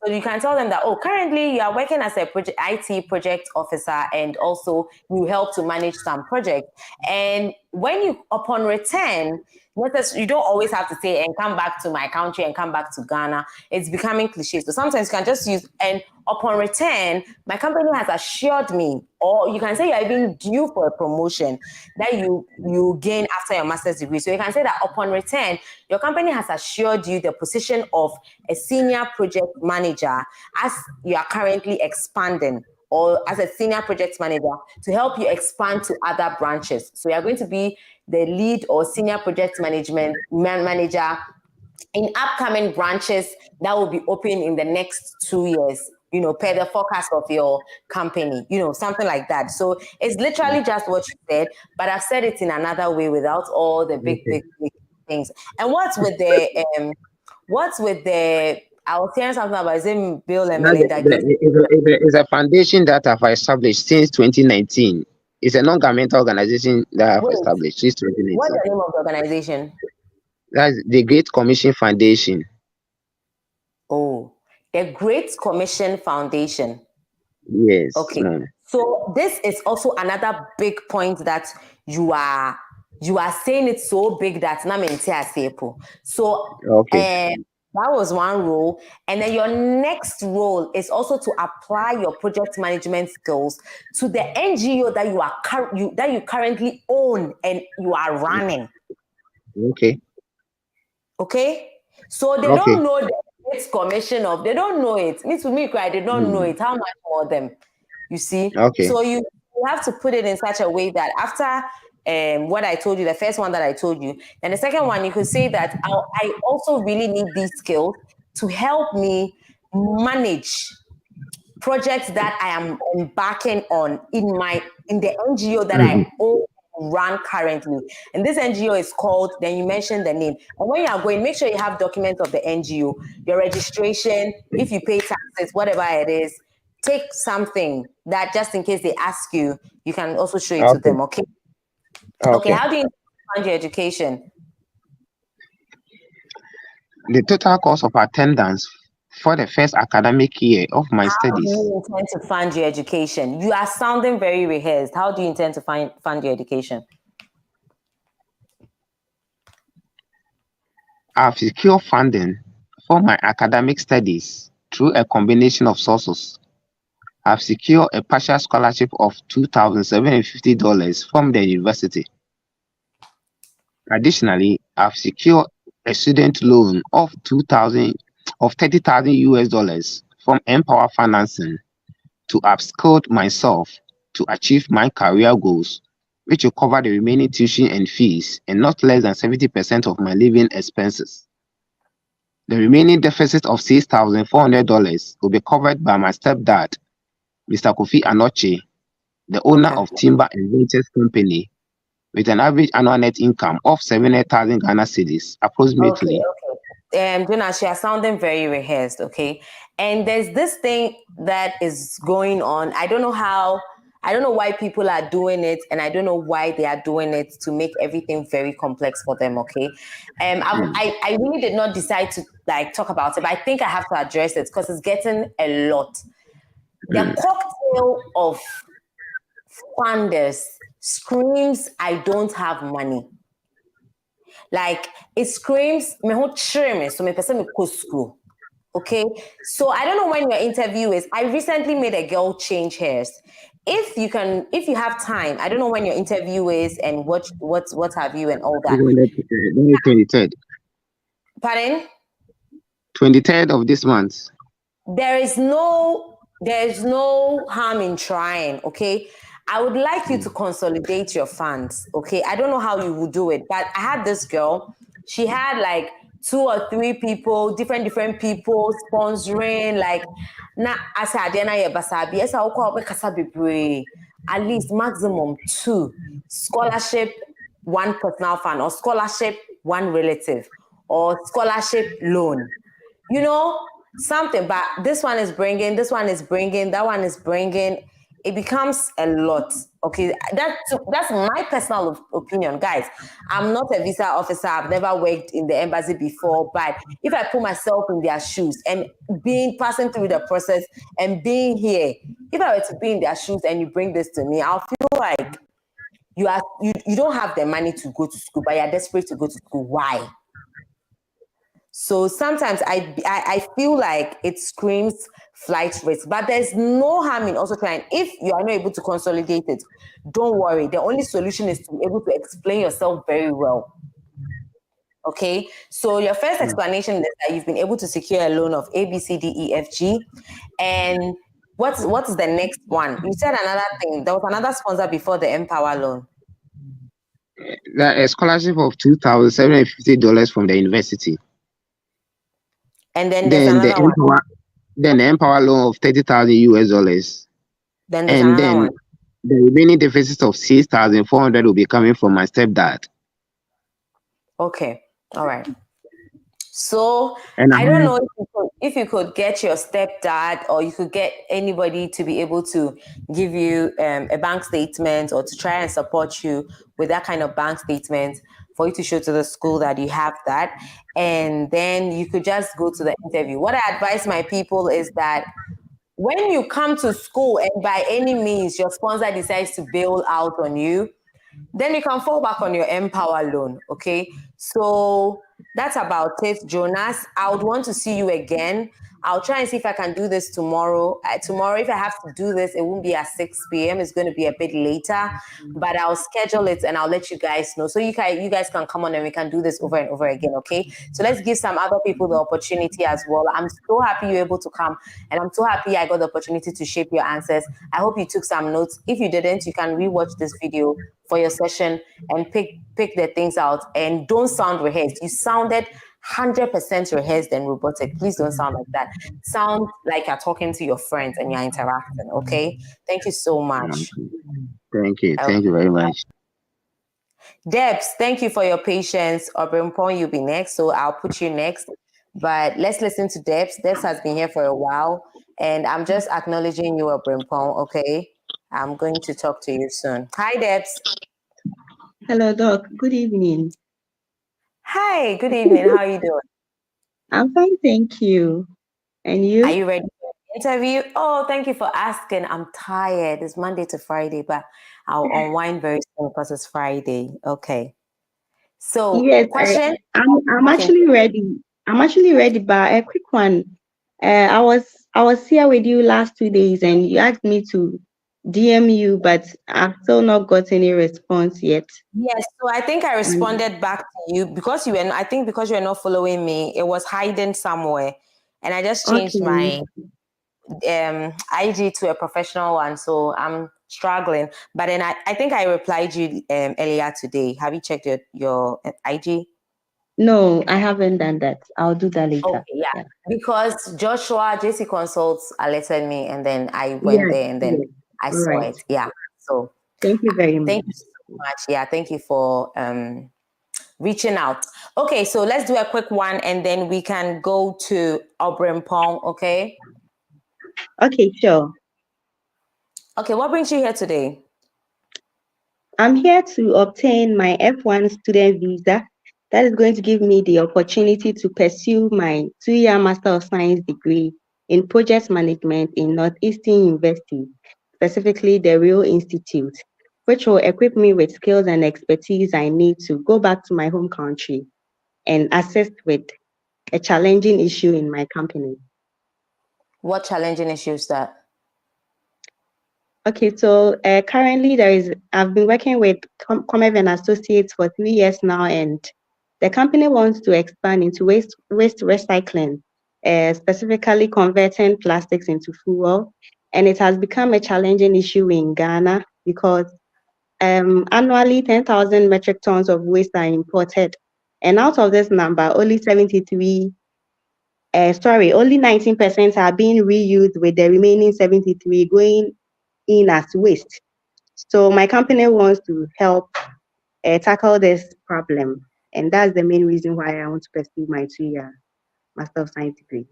so you can tell them that, currently you are working as a IT project officer, and also you help to manage some projects. And when you, upon return, you don't always have to say, and come back to my country and come back to Ghana. It's becoming cliche. So sometimes you can just use, and upon return, my company has assured me, or you can say you're even due for a promotion that you gain after your master's degree. So you can say that upon return, your company has assured you the position of a senior project manager as you are currently expanding, or as a senior project manager, to help you expand to other branches. So you're going to be the lead or senior project manager in upcoming branches that will be open in the next 2 years, per the forecast of your company, something like that. So it's literally just what you said, but I've said it in another way without all the big things. And what's with the I was hearing something about, is it Bill and Melinda Gates? It's a foundation that I've established since 2019. It's a non-governmental organization that I've established since 2019. What's the name of the organization? That's the Great Commission Foundation. Oh, the Great Commission Foundation. Yes. Okay. So this is also another big point that you are saying it so big that na mente asepo. So that was one role. And then your next role is also to apply your project management skills to the NGO that you currently own and you are running. Okay. So they don't know the Great Commission they don't know it. Me to me, I did not know it. How much more them? You see? Okay. So you have to put it in such a way that after what I told you, the first one that I told you, and the second one, you could say that I also really need these skills to help me manage projects that I am embarking on in the NGO that I run currently. And this NGO is called, then you mentioned the name. And when you are going, make sure you have documents of the NGO, your registration, if you pay taxes, whatever it is. Take something that just in case they ask you, you can also show it to them, okay? Okay, how do you fund your education? The total cost of attendance for the first academic year of my studies. How do you intend to fund your education? You are sounding very rehearsed. How do you intend to fund your education? I've secured funding for my academic studies through a combination of sources. I've secured a partial scholarship of $2,750 from the university. Additionally, I've secured a student loan of $30,000 US from Empower Financing to upskill myself to achieve my career goals, which will cover the remaining tuition and fees and not less than 70% of my living expenses. The remaining deficit of $6,400 will be covered by my stepdad, Mr. Kofi Anoche, the owner of Timber and Ventures Company, with an average annual net income of 700,000 Ghana cedis, approximately. Jonas, you are sounding very rehearsed, okay? And there's this thing that is going on. I don't know why people are doing it, and I don't know why they are doing it to make everything very complex for them, okay? I really did not decide to talk about it, but I think I have to address it because it's getting a lot. The cocktail of funders screams, I don't have money. It screams, me ho chire so me person me go school. Okay, so I don't know when your interview is. I recently made a girl change hers. If you have time, I don't know when your interview is and what have you and all that. 23rd. Pardon? 23rd of this month. There's no harm in trying, okay? I would like you to consolidate your funds, okay? I don't know how you would do it, but I had this girl. She had 2 or 3 people, different people sponsoring. At least maximum 2 scholarship, 1 personal fund, or scholarship, 1 relative. or scholarship loan. You know, something, but this one is bringing, that one is bringing. It becomes a lot. Okay, that's my personal opinion, guys. I'm not a visa officer. I've never worked in the embassy before, but if I put myself in their shoes and passing through the process and being here, if I were to be in their shoes and you bring this to me, I'll feel like you don't have the money to go to school, but you're desperate to go to school. Why? So sometimes I feel like it screams flight risk, but there's no harm in also trying. If you are not able to consolidate it, don't worry. The only solution is to be able to explain yourself very well. Okay, so your first explanation is that you've been able to secure a loan of A, B, C, D, E, F, G, and what is the next one? You said another thing. There was another sponsor before the Empower loan. A scholarship of $2,750 from the university. And then there's another one. Then the Empower loan of $30,000. Then there's another one. The remaining deficit of $6,400 will be coming from my stepdad. Okay, all right. So I don't know if you could get your stepdad or you could get anybody to be able to give you a bank statement or to try and support you with that kind of bank statement for you to show to the school that you have that. And then you could just go to the interview. What I advise my people is that when you come to school and by any means your sponsor decides to bail out on you, then you can fall back on your Empower loan, okay? So that's about it, Jonas. I would want to see you again. I'll try and see if I can do this tomorrow. Tomorrow, if I have to do this, it won't be at 6 p.m. It's going to be a bit later, but I'll schedule it and I'll let you guys know. So you guys can come on and we can do this over and over again, okay? So let's give some other people the opportunity as well. I'm so happy you're able to come, and I'm so happy I got the opportunity to shape your answers. I hope you took some notes. If you didn't, you can rewatch this video for your session and pick the things out, and don't sound rehearsed. You sounded 100% rehearsed and robotic. Please don't sound like that. Sound like you're talking to your friends and you're interacting, okay? Thank you so much. Thank you. Thank you very much. Debs, thank you for your patience. Obrimpong, you'll be next, so I'll put you next. But let's listen to Debs. Debs has been here for a while, and I'm just acknowledging you, Obrimpong, okay? I'm going to talk to you soon. Hi, Debs. Hello, Doc. Good evening. Hi, good evening. How are you doing? I'm fine, thank you. And you? Are you ready for the interview? Oh, thank you for asking. I'm tired. It's Monday to Friday, but I'll unwind very soon because it's Friday. Okay. So, yes, question? I'm actually ready. I'm actually ready, but a quick one. I was here with you last 2 days, and you asked me to DM you, but I've still not got any response yet. Yes, so I think I responded back to you because I think because you were not following me, it was hiding somewhere, and I just changed my IG to a professional one, so I'm struggling. But then I think I replied you earlier today. Have you checked your IG? No, I haven't done that. I'll do that later. Okay, yeah. Because Joshua JC Consults alerted me, and then I went there, and then I saw it. Yeah. So thank you very much. Thank you so much. Yeah, thank you for reaching out. Okay, so let's do a quick one, and then we can go to Obrimpong. Okay. Okay, sure. Okay, what brings you here today? I'm here to obtain my F1 student visa. That is going to give me the opportunity to pursue my 2-year Master of Science degree in project management in Northeastern University, specifically the Real Institute, which will equip me with skills and expertise I need to go back to my home country and assist with a challenging issue in my company. What challenging issue is that? Okay, so currently I've been working with Comev & Associates for 3 years now, and the company wants to expand into waste recycling, specifically converting plastics into fuel. And it has become a challenging issue in Ghana because annually 10,000 metric tons of waste are imported. And out of this number, only 19% are being reused, with the remaining 73 going in as waste. So my company wants to help tackle this problem And that's the main reason why I want to pursue my 2-year Master of Science degree.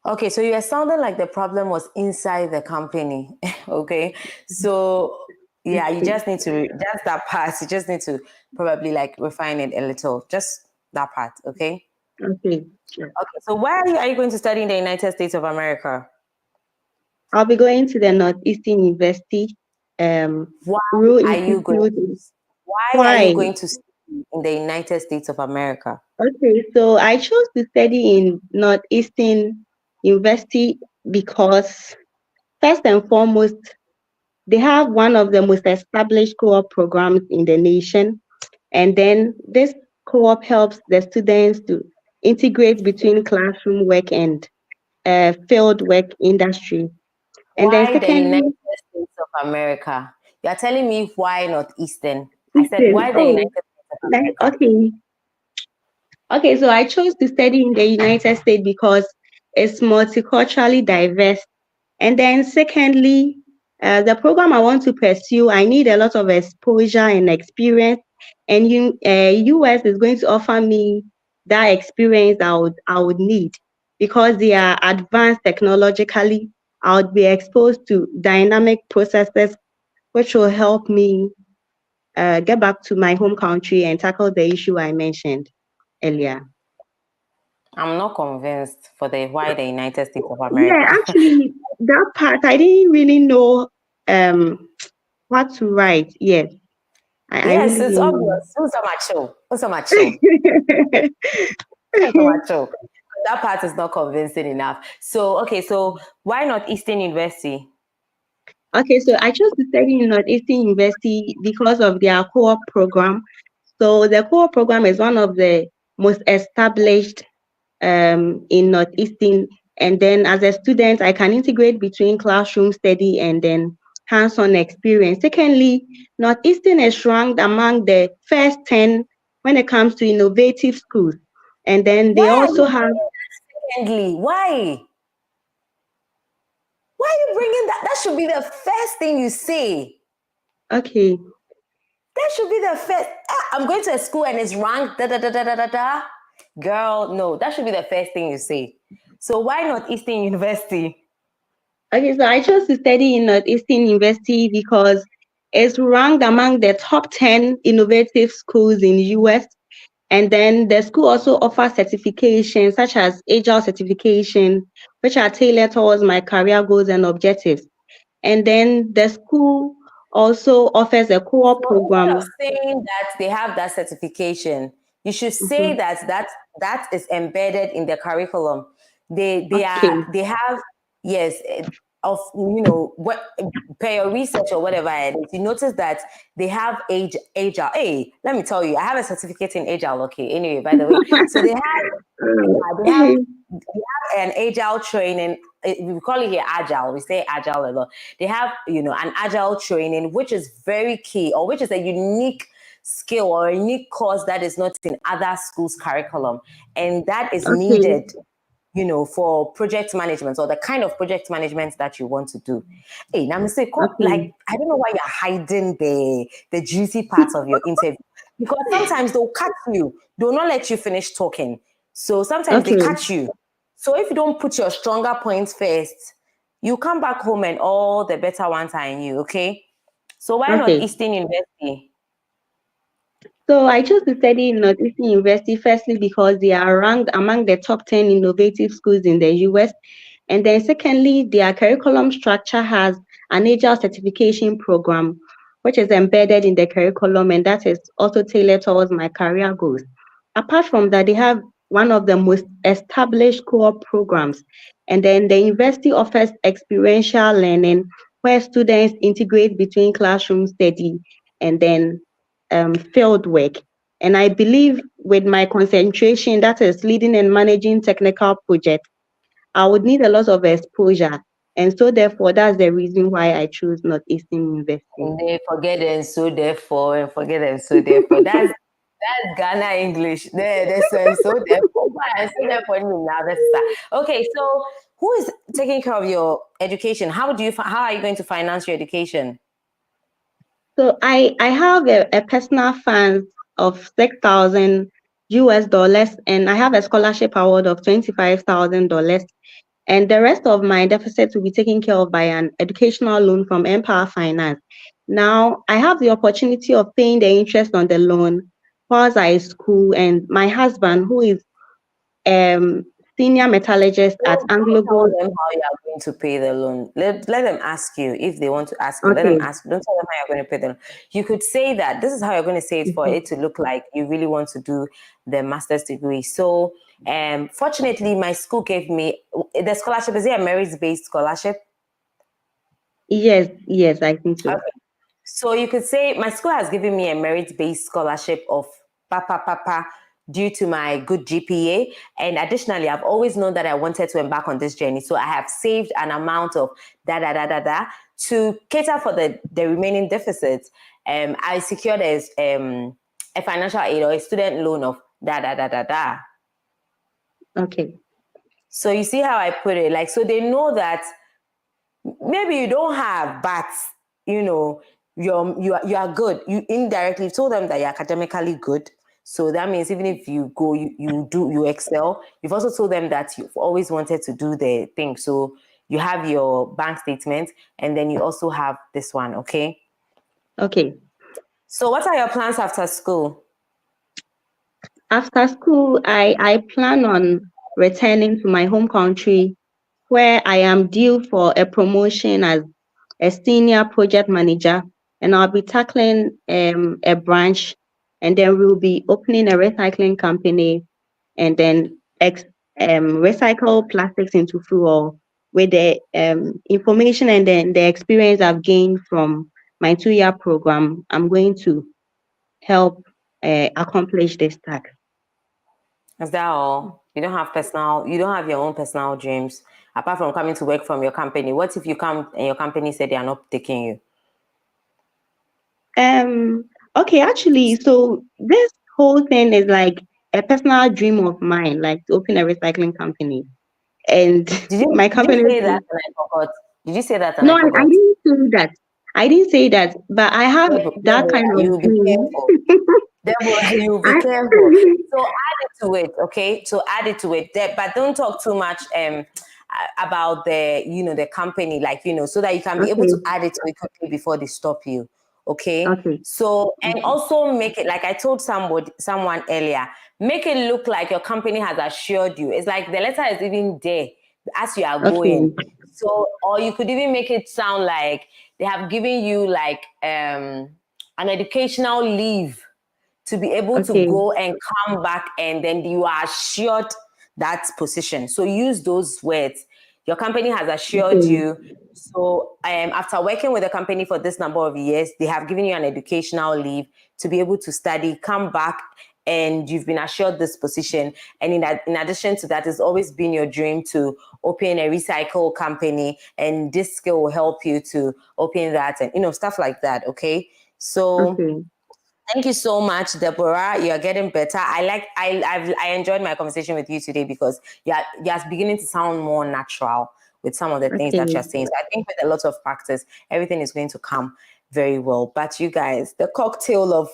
Okay, so you are sounding like the problem was inside the company. Okay, so yeah, you just need to just that part. You just need to probably like refine it a little, just that part. Okay. Okay, sure. Okay. So where are you going to study in the United States of America? I'll be going to the Northeastern University. Why Rural are you going? Institute. Why are you going to study in the United States of America? Okay, so I chose to study in Northeastern University because, first and foremost, they have one of the most established co-op programs in the nation. And then this co-op helps the students to integrate between classroom work and field work industry. And then Why the secondly, United States of America? You are telling me why not Eastern? I said why the United States of America? Okay, so I chose to study in the United States because it's multiculturally diverse. And then secondly, the program I want to pursue, I need a lot of exposure and experience. And US is going to offer me that experience I would need because they are advanced technologically. I would be exposed to dynamic processes, which will help me get back to my home country and tackle the issue I mentioned earlier. I'm not convinced for the why the United States of America. Yeah, actually, that part I didn't really know what to write. Yes, yes, really it's didn't obvious. Who's a macho? Who's a macho? Who's a macho? That part is not convincing enough. So, okay, so why not Eastern University? Okay, so I chose to study in Northeastern University because of their co-op program. So the co-op program is one of the most established in Northeastern. And then as a student, I can integrate between classroom study and then hands-on experience. Secondly, Northeastern is ranked among the first 10 when it comes to innovative schools. And then they also have... Secondly, why? Why are you bringing that? That should be the first thing you say. Okay. That should be the first. I'm going to a school and it's ranked da da da da da da da. Girl, no, that should be the first thing you say. So why not Eastern University? Okay, so I chose to study in Northeastern University because it's ranked among the top 10 innovative schools in the US. And then the school also offers certifications such as Agile certification, which are tailored towards my career goals and objectives. And then the school also offers a co-op program. Instead of saying that they have that certification, you should say that is embedded in the curriculum. They have yes, of what per your research or whatever it is, you notice that they have agile. Hey, let me tell you, I have a certificate in agile. Okay, anyway, by the way, so they have an agile training. We call it here agile. We say agile a lot. They have an agile training, which is very key, or which is a unique skill or a unique course that is not in other schools' curriculum, and that is needed for project management or the kind of project management that you want to do. Hey, now like, I don't know why you're hiding the juicy parts of your interview, because sometimes they'll cut you. They'll not let you finish talking. So sometimes they cut you. So if you don't put your stronger points first, you come back home and all the better ones are in you, okay? So why not Eastern University? So I chose to study in Northeastern University firstly because they are ranked among the top 10 innovative schools in the US. And then secondly, their curriculum structure has an Agile certification program, which is embedded in the curriculum, and that is also tailored towards my career goals. Apart from that, they have one of the most established co-op programs. And then the university offers experiential learning where students integrate between classroom study and then field work. And I believe with my concentration, that is leading and managing technical projects, I would need a lot of exposure. And so therefore, that's the reason why I chose Northeastern University. And they forget and so therefore, and forget and so therefore. That's Ghana English. There's so therefore. And so therefore now. Okay, so who is taking care of your education? How are you going to finance your education? So I have a personal fund of $6,000, and I have a scholarship award of $25,000. And the rest of my deficits will be taken care of by an educational loan from Empower Finance. Now, I have the opportunity of paying the interest on the loan whilst I school, and my husband, who is senior metallurgist at Anglo Don't tell Gold. them how you are going to pay the loan. Let them ask you if they want to ask you. Let Okay. them ask. Don't tell them how you're going to pay them. You could say that this is how you're going to say it for it to look like you really want to do the master's degree. So, fortunately, my school gave me the scholarship. Is it a merit-based scholarship? Yes, I think so. Okay. So you could say my school has given me a merit-based scholarship of papa due to my good GPA. And additionally, I've always known that I wanted to embark on this journey. So I have saved an amount of to cater for the remaining deficits. I secured a financial aid or a student loan of Okay. So you see how I put it? Like, so they know that maybe you don't have, but you know, you are good. You indirectly told them that you're academically good. So that means even if you go, you excel. You've also told them that you've always wanted to do the thing. So you have your bank statement, and then you also have this one, okay? Okay. So what are your plans after school? After school, I plan on returning to my home country, where I am due for a promotion as a senior project manager, and I'll be tackling a branch, and then we'll be opening a recycling company, and then recycle plastics into fuel with the information and then the experience I've gained from my 2-year program. I'm going to help accomplish this task. Is that all? You don't have your own personal dreams apart from coming to work from your company. What if you come and your company said they are not taking you? Okay, actually, so this whole thing is like a personal dream of mine, like to open a recycling company. And my company. Did you say that and I forgot? Did you say that and No, I I forgot? didn't say that. I didn't say that, but I have that kind of you be dream. careful. You be careful. So add it to it, okay? So add it to it. But don't talk too much about the company, like, so that you can be able to add it to it quickly before they stop you. Okay. So, and also make it, like I told someone earlier, make it look like your company has assured you. It's like the letter is even there as you are going. So, or you could even make it sound like they have given you like an educational leave to be able to go and come back, and then you are assured that position. So use those words. Your company has assured you. So after working with the company for this number of years, they have given you an educational leave to be able to study, come back, and you've been assured this position. And in addition to that, it's always been your dream to open a recycle company, and this skill will help you to open that, and stuff like that. Okay. So thank you so much, Deborah. You're getting better. I enjoyed my conversation with you today because you're beginning to sound more natural with some of the things that you're saying. So I think with a lot of practice, everything is going to come very well. But you guys, the cocktail of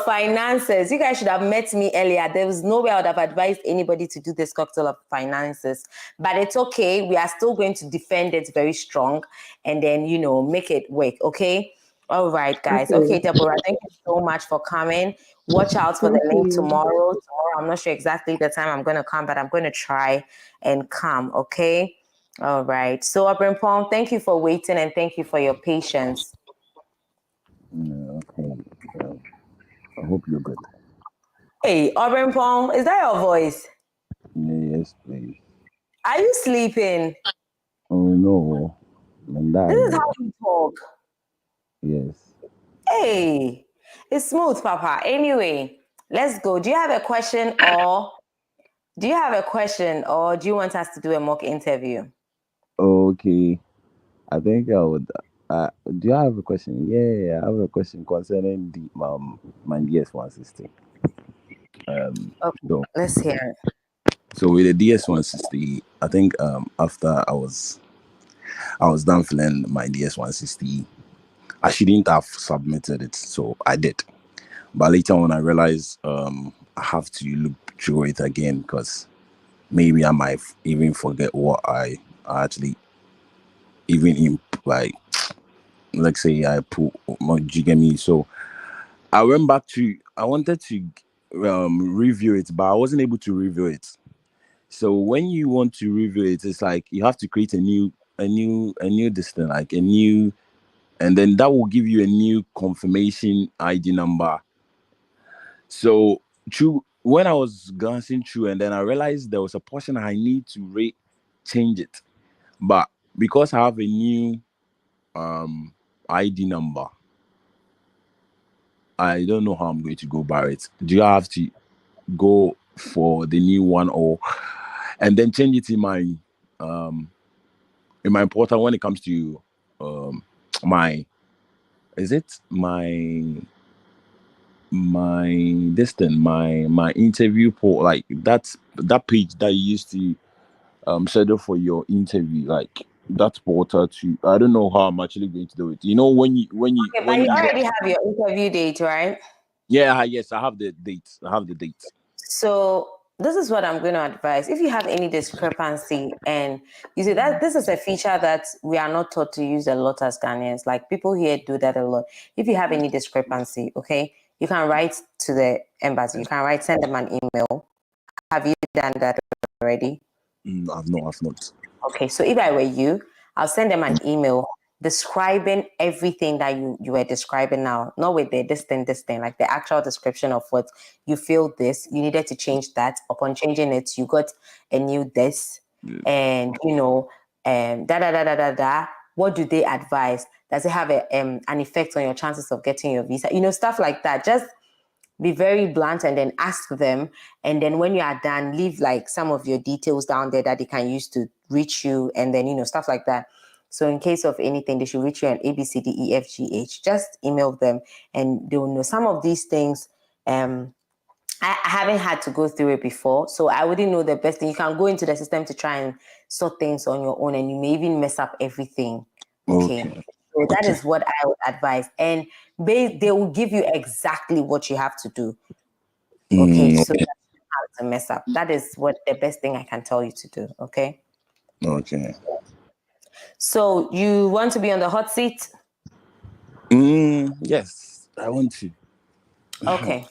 finances. You guys should have met me earlier. There was no way I would have advised anybody to do this cocktail of finances. But it's okay. We are still going to defend it very strong and then, make it work. Okay. All right, guys. Okay, Deborah, thank you so much for coming. Watch out for the link tomorrow. I'm not sure exactly the time I'm going to come, but I'm going to try and come. Okay. All right. So, Abrimpong, thank you for waiting and thank you for your patience. Okay. I hope you're good. Hey, Abrimpong, is that your voice? Yes, please. Are you sleeping? Oh, no. This is how you talk. Yes. Hey, it's smooth, Papa. Anyway, let's go. Do you have a question or do you want us to do a mock interview? Okay. I think I would. Do you have a question? Yeah, I have a question concerning the my DS160. Okay, let's hear it. So with the DS160, I think after I was done filling my DS160, I shouldn't have submitted it, so I did. But later on, I realized I have to look through it again because maybe I might even forget what I actually even like. Let's say I put, do you get me? So I went back to. I wanted to review it, but I wasn't able to review it. So when you want to review it, it's like you have to create a new this thing, like a new, and then that will give you a new confirmation ID number. So through when I was glancing through, and then I realized there was a portion I need to change it, but because I have a new ID number, I don't know how I'm going to go about it. Do you have to go for the new one, or and then change it in my portal when it comes to my is it my this thing, my interview port, like that page that you used to schedule for your interview, like that portal to, I don't know how I'm actually going to do it. You know, when you Okay, but you already have your interview date, right? yeah, yes, I have the date. So this is what I'm going to advise. If you have any discrepancy, and you see that this is a feature that we are not taught to use a lot as Ghanaians, like people here do that a lot. If you have any discrepancy, okay, you can write to the embassy. You can send them an email. Have you done that already? I've not. Okay, so if I were you, I'll send them an email describing everything that you were describing now, not with the this thing, like the actual description of what you feel this, you needed to change that. Upon changing it, you got a new this, and what do they advise? Does it have an effect on your chances of getting your visa? Stuff like that. Just be very blunt and then ask them. And then when you are done, leave like some of your details down there that they can use to reach you, and then, stuff like that. So in case of anything, they should reach you on ABCDEFGH. Just email them and they'll know some of these things. I haven't had to go through it before, so I wouldn't know the best thing. You can go into the system to try and sort things on your own, and you may even mess up everything. Okay. So that is what I would advise. And they will give you exactly what you have to do. Okay. So that's how to mess up. That is what the best thing I can tell you to do. Okay. Okay. So you want to be on the hot seat? Yes, I want to. Okay.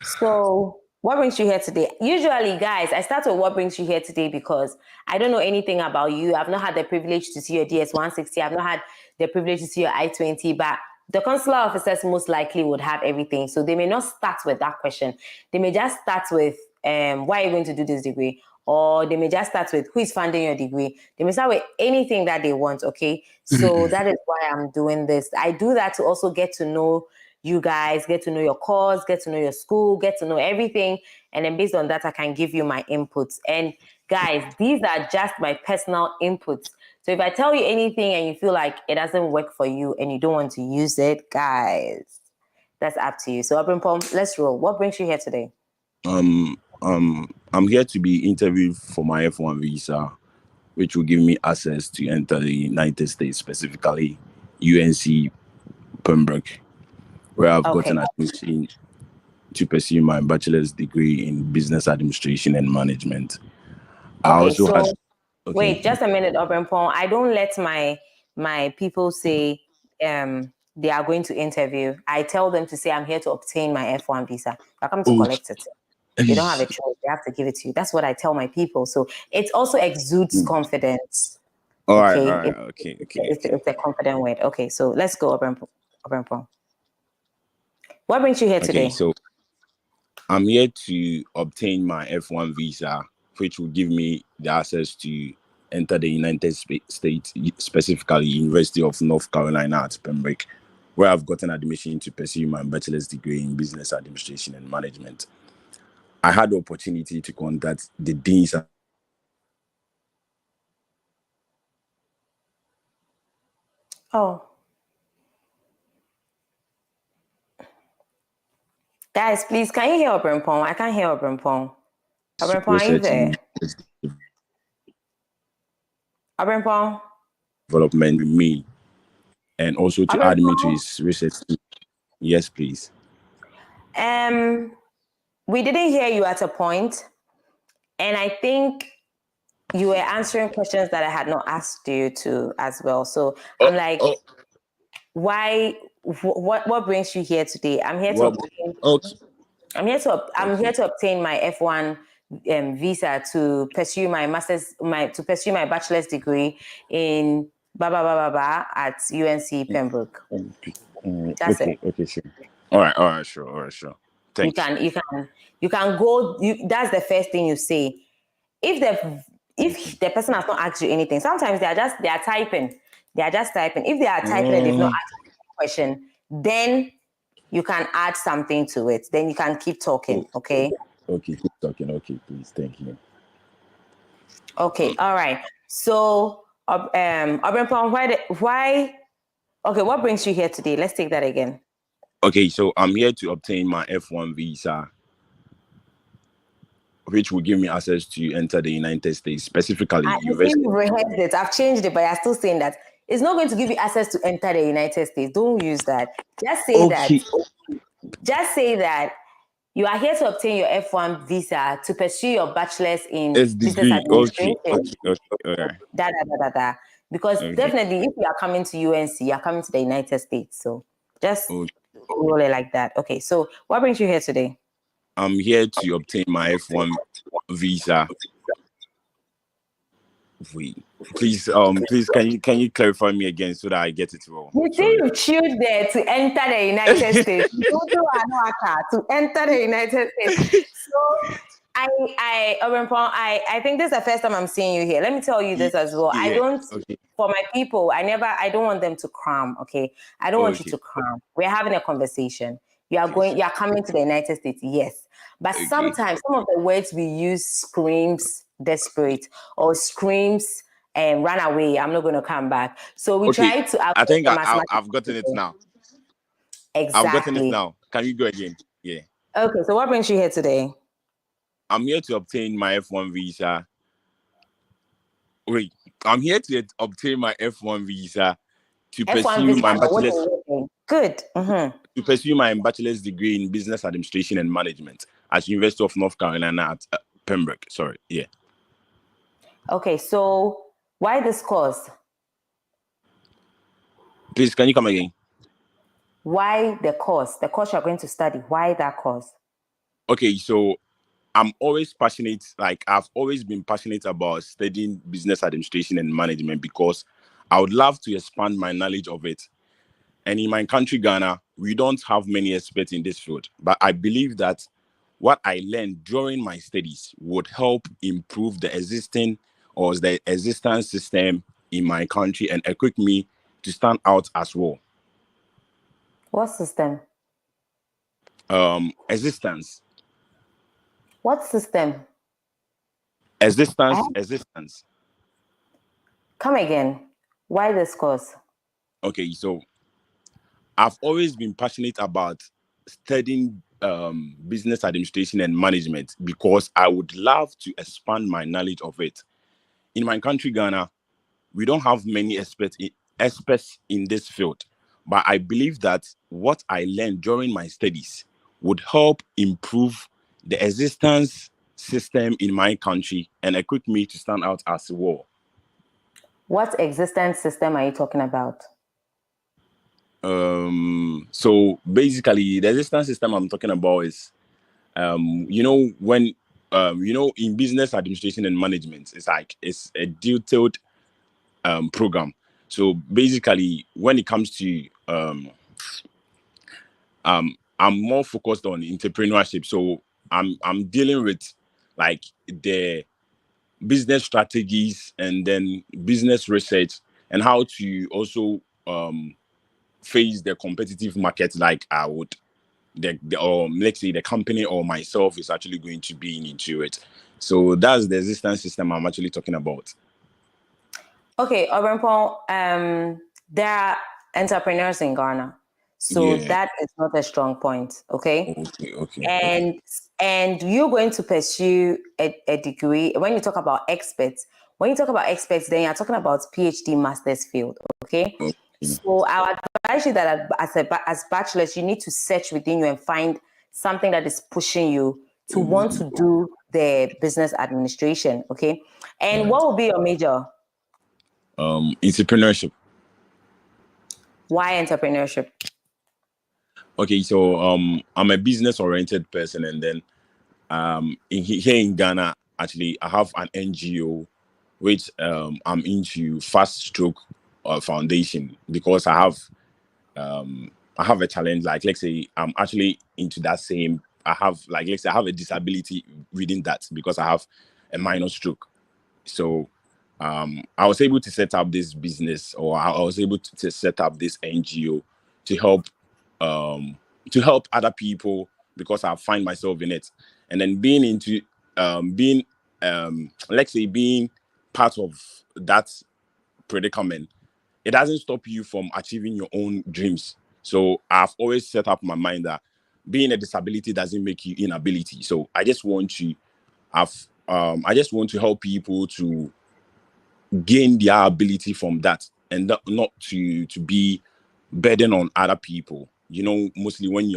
So what brings you here today? Usually, guys, I start with what brings you here today because I don't know anything about you. I've not had the privilege to see your DS-160. I've not had the privilege to see your I-20, but the consular officers most likely would have everything. So they may not start with that question. They may just start with, why are you going to do this degree? Or they may just start with, who is funding your degree? They may start with anything that they want, okay? So that is why I'm doing this. I do that to also get to know you guys, get to know your course, get to know your school, get to know everything. And then based on that, I can give you my inputs. And guys, these are just my personal inputs. So if I tell you anything and you feel like it doesn't work for you and you don't want to use it, guys, that's up to you. So Abrimpong, let's roll. What brings you here today? I'm here to be interviewed for my F1 visa, which will give me access to enter the United States, specifically UNC Pembroke, where I've gotten admission to pursue my bachelor's degree in business administration and management. Wait, just a minute, Abrimpong. I don't let my people say they are going to interview. I tell them to say I'm here to obtain my F1 visa. You're coming to collect it. They don't have a choice. They have to give it to you. That's what I tell my people. So it also exudes confidence. All right. Okay. It's a confident word. Okay, so let's go, Abrimpong. What brings you here today? Okay, so I'm here to obtain my F1 visa, which will give me the access to enter the United States, specifically University of North Carolina at Pembroke, where I've gotten admission to pursue my bachelor's degree in business administration and management. I had the opportunity to contact the deans. Oh. Guys, please, can you hear Abrimpong? I can't hear Abrimpong. Abrimpong, are you there? Abrimpong? Development with me, and also to add me to his research. Yes, please. We didn't hear you at a point, and I think you were answering questions that I had not asked you to as well. So I'm like, why? What brings you here today? I'm here to obtain. Okay. I'm here to obtain my F1 visa to pursue my master's, to pursue my bachelor's degree in at UNC Pembroke. That's it. Okay, sure. All right, sure. Thanks. You can go. That's the first thing you say. If the person has not asked you anything, sometimes they are typing. They are just typing. If they are typing and they've not asked you a question, then you can add something to it. Then you can keep talking. Okay. Okay, keep talking. Okay, please. Thank you. Okay. All right. So, Obrempong, why? Okay, what brings you here today? Let's take that again. Okay, so I'm here to obtain my F1 visa, which will give me access to enter the United States, specifically University. You rehearsed it. I've changed it, but you're still saying that it's not going to give you access to enter the United States. Don't use that. Just say that. Just say that you are here to obtain your F1 visa to pursue your bachelor's in business administration. Okay. Because definitely, if you are coming to UNC, you are coming to the United States. So just roll it like that. Okay. So what brings you here today? I'm here to obtain my F1 visa. Wait, please, can you clarify me again so that I get it wrong? You say you choose there to enter the United States. You don't do to enter the United States. So I think this is the first time I'm seeing you here. Let me tell you this as well. Yeah. For my people, I don't want them to cram. Okay. I don't want you to cram. We're having a conversation. You are coming to the United States. Yes. But sometimes some of the words we use screams desperate or screams and run away. I'm not going to come back. So we try to. I think I've gotten it now. Exactly. I've gotten it now. Can you go again? Yeah. Okay. So what brings you here today? I'm here to obtain my F1 visa. Wait, I'm here to obtain my F1 visa to pursue my bachelor's. Good. Mm-hmm. To pursue my bachelor's degree in business administration and management at University of North Carolina at Pembroke. Sorry. Yeah. Okay. So why this course? Please, can you come again? Why the course? The course you're going to study. Why that course? Okay, so I'm always passionate. Like I've always been passionate about studying business administration and management because I would love to expand my knowledge of it. And in my country, Ghana, we don't have many experts in this field. But I believe that what I learned during my studies would help improve the existing or the existence system in my country and equip me to stand out as well. What system? Existence. What system? Existence. Come again. Why this course? Okay, so I've always been passionate about studying business administration and management because I would love to expand my knowledge of it. In my country, Ghana, we don't have many experts in this field, but I believe that what I learned during my studies would help improve the existence system in my country and equip me to stand out as well. What existence system are you talking about? So basically, the existence system I'm talking about is, when in business administration and management, it's a detailed program. So basically, when it comes to I'm more focused on entrepreneurship. So I'm dealing with like the business strategies and then business research and how to also face the competitive market like I would let's say the company or myself is actually going to be into it. So that's the existence system I'm actually talking about. Okay, Obrempong, there are entrepreneurs in Ghana. So that is not a strong point, okay? Okay. And you're going to pursue a degree. When you talk about experts, then you're talking about PhD master's field, okay? So I would advise you that as bachelors, you need to search within you and find something that is pushing you to want to do the business administration. Okay. And what will be your major? Entrepreneurship. Why entrepreneurship? Okay, so I'm a business oriented person, and then here in Ghana, actually, I have an NGO which I'm into Fast Stroke Foundation, because I have a challenge. Like, let's say I'm actually into that same. I have, like, let's say I have a disability within that, because I have a minor stroke. So I was able to set up this business, or I was able to set up this NGO to help other people, because I find myself in it. And then being into let's say being part of that predicament, it doesn't stop you from achieving your own dreams. So I've always set up my mind that being a disability doesn't make you inability. So I just want to help people to gain their ability from that, and not to be burden on other people. You know, mostly when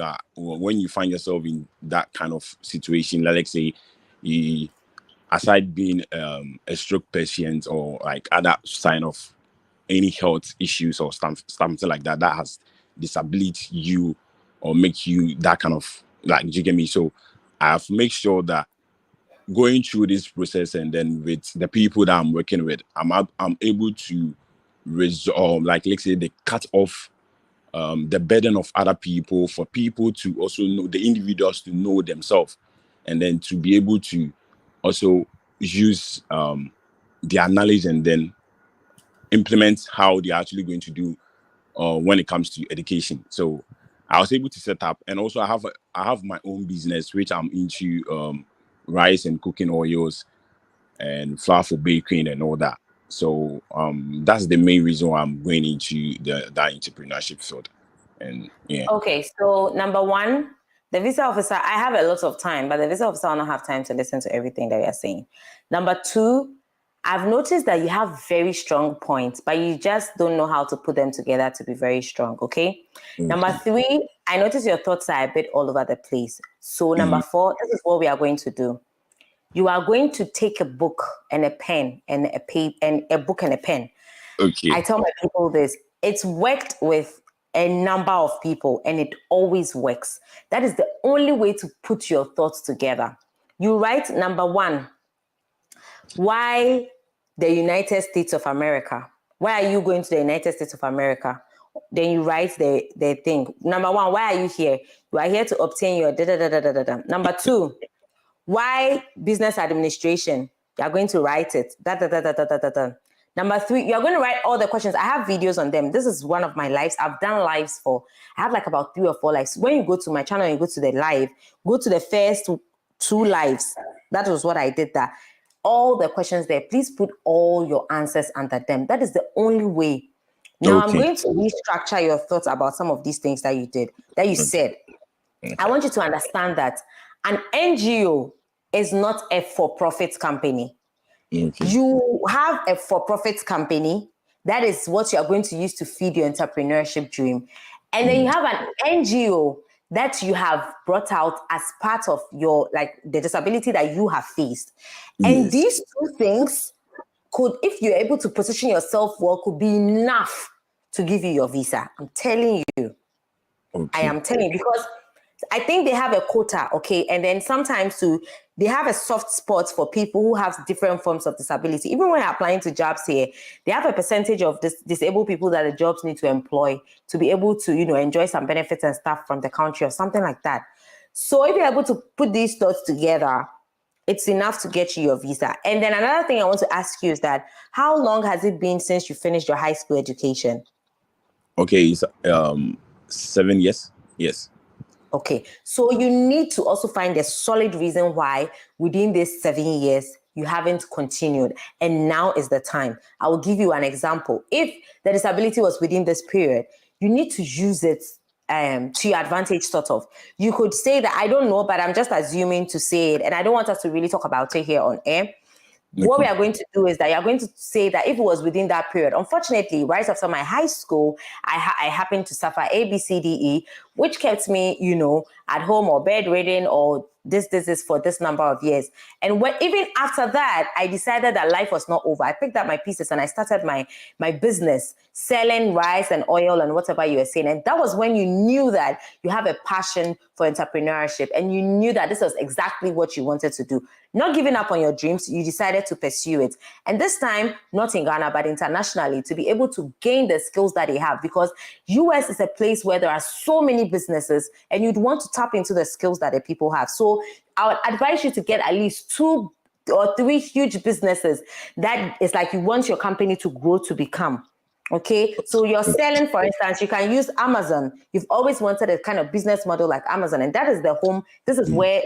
you find yourself in that kind of situation, like, let's say, aside being a stroke patient, or like other sign of any health issues or something like that has disability you, or make you that kind of, like, you get me? So I have to make sure that going through this process, and then with the people that I'm working with, I'm able to resolve, like, let's say, they cut off the burden of other people, for people to also know, the individuals to know themselves, and then to be able to also use their knowledge, and then implement how they're actually going to do when it comes to education. So I was able to set up, and also I have my own business, which I'm into rice and cooking oils and flour for baking and all that. So that's the main reason why I'm going into that entrepreneurship field. And yeah. Okay, so number one, the visa officer, I have a lot of time, but the visa officer will not have time to listen to everything that we are saying. Number two, I've noticed that you have very strong points, but you just don't know how to put them together to be very strong, okay? Number three, I notice your thoughts are a bit all over the place. So number four, this is what we are going to do. You are going to take a book and a pen and a book and a pen. Okay. I tell my people this. It's worked with a number of people, and it always works. That is the only way to put your thoughts together. You write, number one, why the United States of America? Why are you going to the United States of America? Then you write the thing. Number one, why are you here? You are here to obtain your da-da-da-da-da-da. Number two, why business administration? You are going to write it. Da-da-da-da-da-da-da. Number three, you're going to write all the questions. I have videos on them. This is one of my lives. I've done lives I have like about 3 or 4 lives. When you go to my channel and you go to the live, go to the first 2 lives. That was what I did there. All the questions there, please put all your answers under them. That is the only way. Now I'm going to restructure your thoughts about some of these things that you did, that you said. I want you to understand that an NGO is not a for-profit company. You have a for-profit company. That is what you are going to use to feed your entrepreneurship dream. And then you have an NGO that you have brought out as part of your, like, the disability that you have faced. And these two things could, if you're able to position yourself well, could be enough to give you your visa. I'm telling you. I am telling you, because I think they have a quota, okay? And then sometimes too, they have a soft spot for people who have different forms of disability. Even when applying to jobs here, they have a percentage of disabled people that the jobs need to employ to be able to, enjoy some benefits and stuff from the country or something like that. So if you're able to put these thoughts together, it's enough to get you your visa. And then another thing I want to ask you is that, how long has it been since you finished your high school education? Okay, it's 7 years. Yes. Okay, so you need to also find a solid reason why within these 7 years you haven't continued, and now is the time. I will give you an example. If the disability was within this period, you need to use it to your advantage, sort of. You could say that, I don't know, but I'm just assuming to say it, and I don't want us to really talk about it here on air, what we Okay. are going to do is that you're going to say that if it was within that period, unfortunately, right after my high school, I happened to suffer ABCDE, which kept me, at home or bedridden or this is for this number of years. And even after that, I decided that life was not over. I picked up my pieces and I started my business, selling rice and oil and whatever you were saying. And that was when you knew that you have a passion for entrepreneurship and you knew that this was exactly what you wanted to do. Not giving up on your dreams, you decided to pursue it. And this time, not in Ghana, but internationally, to be able to gain the skills that they have, because US is a place where there are so many businesses and you'd want to tap into the skills that the people have. So I would advise you to get at least 2 or 3 huge businesses that is like you want your company to grow to become. Okay, so you're selling, for instance, you can use Amazon. You've always wanted a kind of business model like Amazon, and that is the home. This is where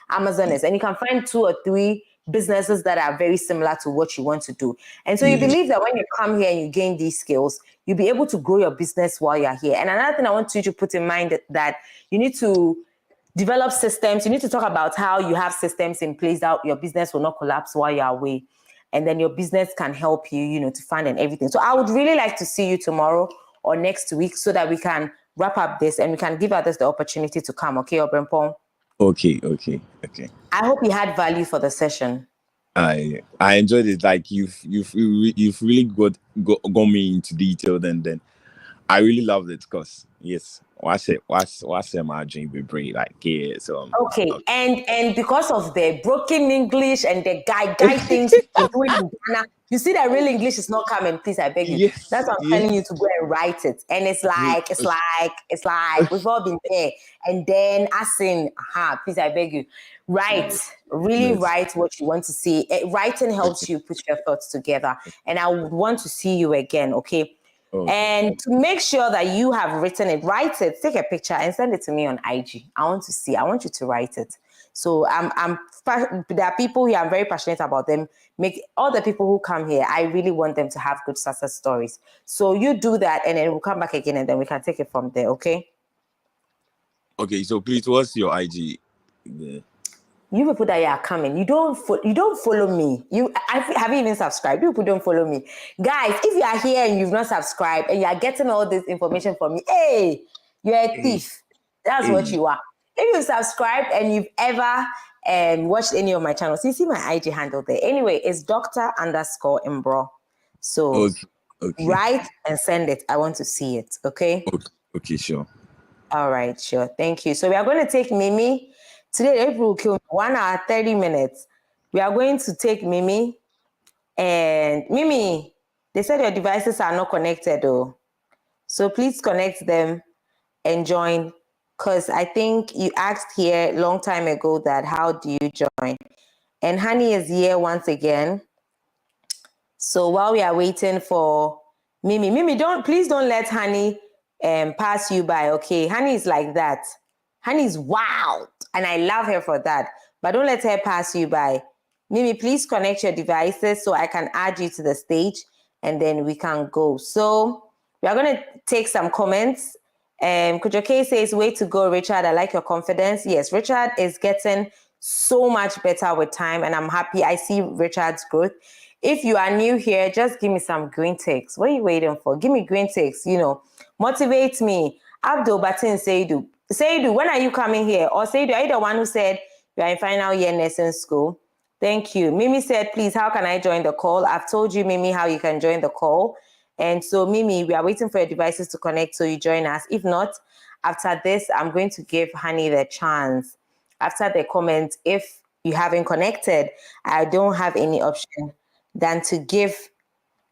Amazon is, and you can find 2 or 3 businesses that are very similar to what you want to do. And so you believe that when you come here and you gain these skills, you'll be able to grow your business while you're here. And another thing I want you to put in mind that you need to develop systems. You need to talk about how you have systems in place that your business will not collapse while you're away. And then your business can help you, to fund and everything. So I would really like to see you tomorrow or next week so that we can wrap up this and we can give others the opportunity to come. Okay, Obrempong? Okay. I hope you had value for the session. I enjoyed it. Like you've really got me into detail. Then I really loved it because yes, what's my dream be brain like yeah. So okay, and because of the broken English and the guy things you're doing in Ghana, you see that real English is not coming. Please, I beg you. Yes, That's what I'm telling you to go and write it. And it's like we've all been there. And then asking, please, I beg you, write. Really write what you want to see. Writing helps you put your thoughts together. And I would want to see you again. Okay. And to make sure that you have written it, write it, take a picture and send it to me on IG. I want to see. I want you to write it. So there are people here, I'm very passionate about them. Make all the people who come here, I really want them to have good success stories. So you do that and then we'll come back again and then we can take it from there, okay? Okay, so please, what's your IG? Yeah. You people that are coming, you don't follow me. Have you even subscribed? You people don't follow me. Guys, if you are here and you've not subscribed and you are getting all this information from me, hey, you're a thief. That's what you are. If you've subscribed and you've ever watched any of my channels, you see my IG handle there. Anyway, it's Dr_Mbro. So write and send it. I want to see it, okay? Okay, sure. All right, sure. Thank you. So we are going to take Mimi. Today, April will kill me. 1 hour, 30 minutes. We are going to take Mimi. And Mimi, they said your devices are not connected, though. So please connect them and join. Because I think you asked here a long time ago that how do you join? And Honey is here once again. So while we are waiting for Mimi, please don't let Honey pass you by, okay? Honey is like that. Honey is wild, and I love her for that. But don't let her pass you by. Mimi, please connect your devices so I can add you to the stage, and then we can go. So we are going to take some comments. Kujoke says, way to go, Richard. I like your confidence. Yes, Richard is getting so much better with time, and I'm happy. I see Richard's growth. If you are new here, just give me some green ticks. What are you waiting for? Give me green ticks, motivate me. Abdul Batin Seidu. Seidu, when are you coming here? Or Seidu, are you the one who said you are in final year nursing school? Thank you. Mimi said, please, how can I join the call? I've told you, Mimi, how you can join the call. And so, Mimi, we are waiting for your devices to connect so you join us. If not, after this, I'm going to give Honey the chance. After the comment, if you haven't connected, I don't have any option than to give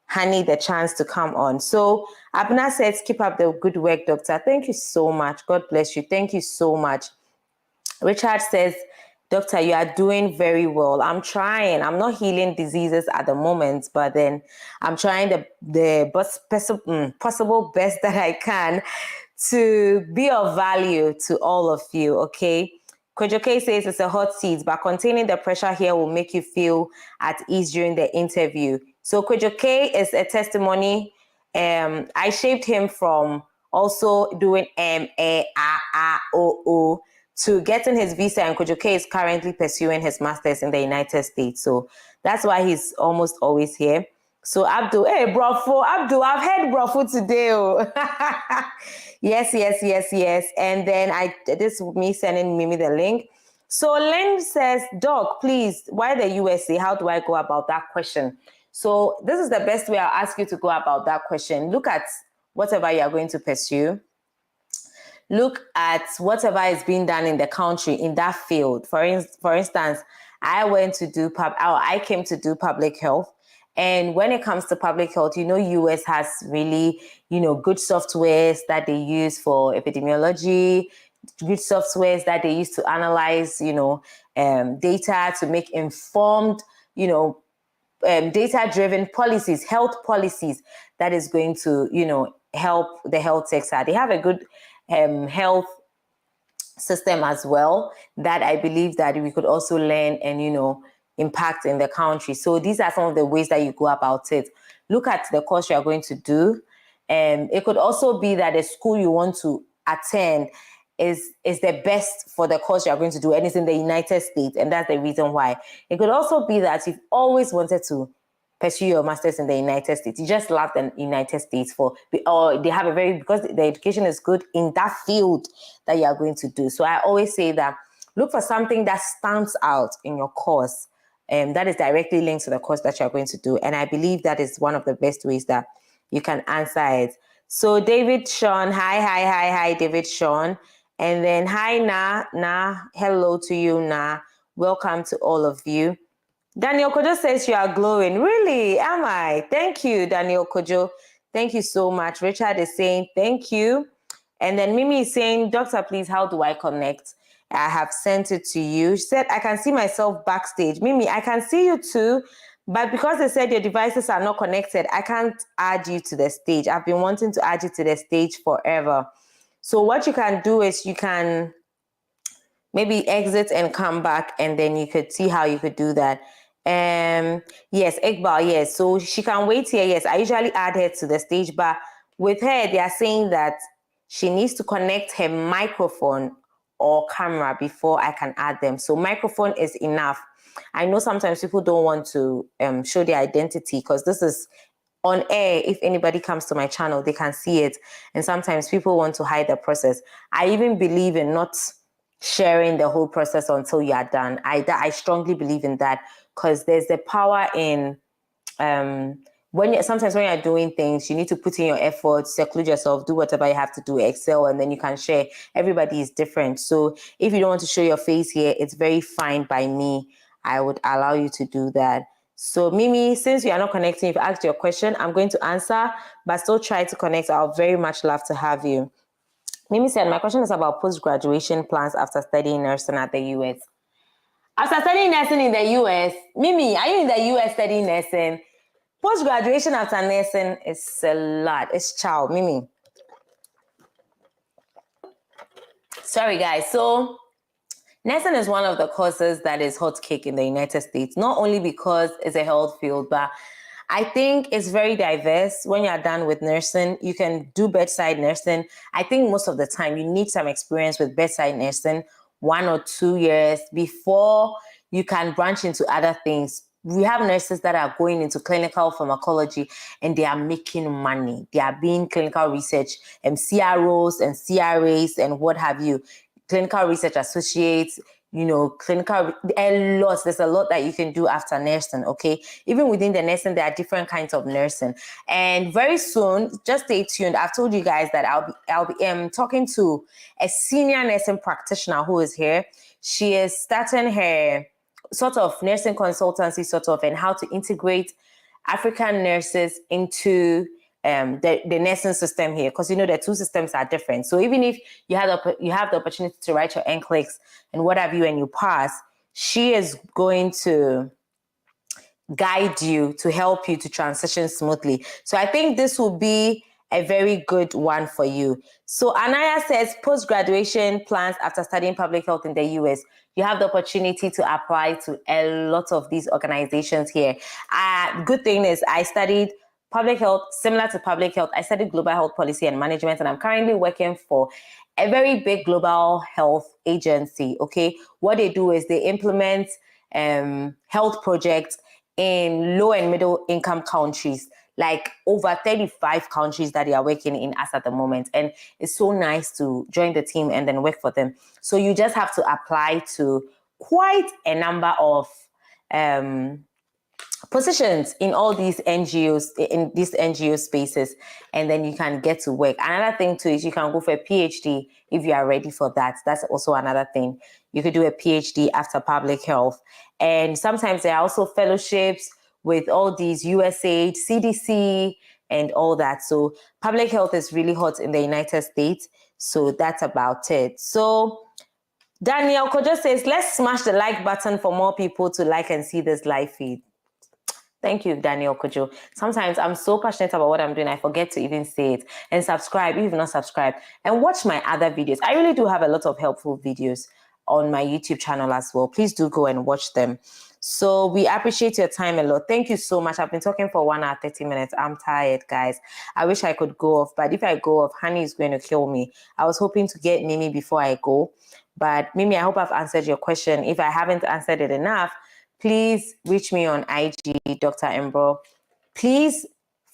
Honey the chance to come on. So Abna says, keep up the good work, doctor. Thank you so much. God bless you. Thank you so much. Richard says, doctor, you are doing very well. I'm trying. I'm not healing diseases at the moment, but then I'm trying the possible best that I can to be of value to all of you, okay? Kojoke says it's a hot seat, but containing the pressure here will make you feel at ease during the interview. So Kojoke is a testimony. I shaped him from also doing M-A-R-R-O-O to getting his visa, and Kojo K is currently pursuing his master's in the United States. So that's why he's almost always here. So Abdul, hey, Brofo, Abdul, I've heard Brofo today. Oh. yes. And then this is me sending Mimi the link. So Len says, Doc, please, why the USA? How do I go about that question? So this is the best way I'll ask you to go about that question. Look at whatever you are going to pursue. Look at whatever is being done in the country in that field. For instance, I came to do public health. And when it comes to public health, US has really, good softwares that they use for epidemiology, good softwares that they use to analyze, data to make informed, data-driven policies, health policies that is going to, help the health sector. They have a good health system as well that I believe that we could also learn and, impact in the country. So these are some of the ways that you go about it. Look at the course you are going to do. It could also be that the school you want to attend is the best for the course you are going to do, and it's in the United States, and that's the reason why. It could also be that you've always wanted to pursue your master's in the United States. You just love the United States or they have because the education is good in that field that you are going to do. So I always say that look for something that stands out in your course, that is directly linked to the course that you're going to do. And I believe that is one of the best ways that you can answer it. So David Sean, hi, David Sean. And then hi, Na, hello to you, Na. Welcome to all of you. Daniel Kojo says you are glowing. Really? Am I? Thank you, Daniel Kojo. Thank you so much. Richard is saying thank you. And then Mimi is saying, Doctor, please, how do I connect? I have sent it to you. She said, I can see myself backstage. Mimi, I can see you too, but because they said your devices are not connected, I can't add you to the stage. I've been wanting to add you to the stage forever. So what you can do is you can maybe exit and come back, and then you could see how you could do that. Yes, Iqbal, yes. So she can wait here. Yes, I usually add her to the stage, but with her, they are saying that she needs to connect her microphone or camera before I can add them. So microphone is enough. I know sometimes people don't want to show their identity because this is on air. If anybody comes to my channel, they can see it. And sometimes people want to hide the process. I even believe in not sharing the whole process until you are done. I strongly believe in that because there's the power in sometimes when you're doing things, you need to put in your effort, seclude yourself, do whatever you have to do, excel, and then you can share. Everybody is different. So if you don't want to show your face here, it's very fine by me. I would allow you to do that. So Mimi, since you are not connecting, if you asked your question, I'm going to answer, but still try to connect. I would very much love to have you. Mimi said, my question is about post-graduation plans after studying nursing at the US. After studying nursing in the US, Mimi, are you in the US studying nursing? Post-graduation after nursing is a lot. It's chow, Mimi. Sorry, guys. So nursing is one of the courses that is hot cake in the United States, not only because it's a health field, but I think it's very diverse. When you're done with nursing, you can do bedside nursing. I think most of the time you need some experience with bedside nursing, 1 or 2 years before you can branch into other things. We have nurses that are going into clinical pharmacology and they are making money. They are being clinical research and CROs and CRAs and what have you, clinical research associates, clinical, there's a lot that you can do after nursing, okay? Even within the nursing, there are different kinds of nursing. And very soon, just stay tuned. I've told you guys that I'll be talking to a senior nursing practitioner who is here. She is starting her sort of nursing consultancy, and how to integrate African nurses into the nursing system here, because the two systems are different. So even if you have the opportunity to write your NCLEX and what have you and you pass, she is going to guide you to help you to transition smoothly. So I think this will be a very good one for you. So Anaya says post-graduation plans after studying public health in the US. You have the opportunity to apply to a lot of these organizations here. Good thing is I studied public health, similar to public health, I studied global health policy and management, and I'm currently working for a very big global health agency. Okay, what they do is they implement health projects in low and middle income countries, like over 35 countries that they are working in as at the moment. And it's so nice to join the team and then work for them. So you just have to apply to quite a number of positions in all these NGOs, in these NGO spaces, and then you can get to work. Another thing too is you can go for a PhD if you are ready for that. That's also another thing. You could do a PhD after public health. And sometimes there are also fellowships with all these USAID, CDC, and all that. So public health is really hot in the United States. So that's about it. So Daniel Kojo says, let's smash the like button for more people to like and see this live feed. Thank you, Daniel Kojo. Sometimes I'm so passionate about what I'm doing, I forget to even say it. And subscribe if you've not subscribed. And watch my other videos. I really do have a lot of helpful videos on my YouTube channel as well. Please do go and watch them. So we appreciate your time a lot. Thank you so much. I've been talking for 1 hour, 30 minutes. I'm tired, guys. I wish I could go off, but if I go off, Honey is going to kill me. I was hoping to get Mimi before I go. But Mimi, I hope I've answered your question. If I haven't answered it enough, please reach me on IG, Dr. Embro. Please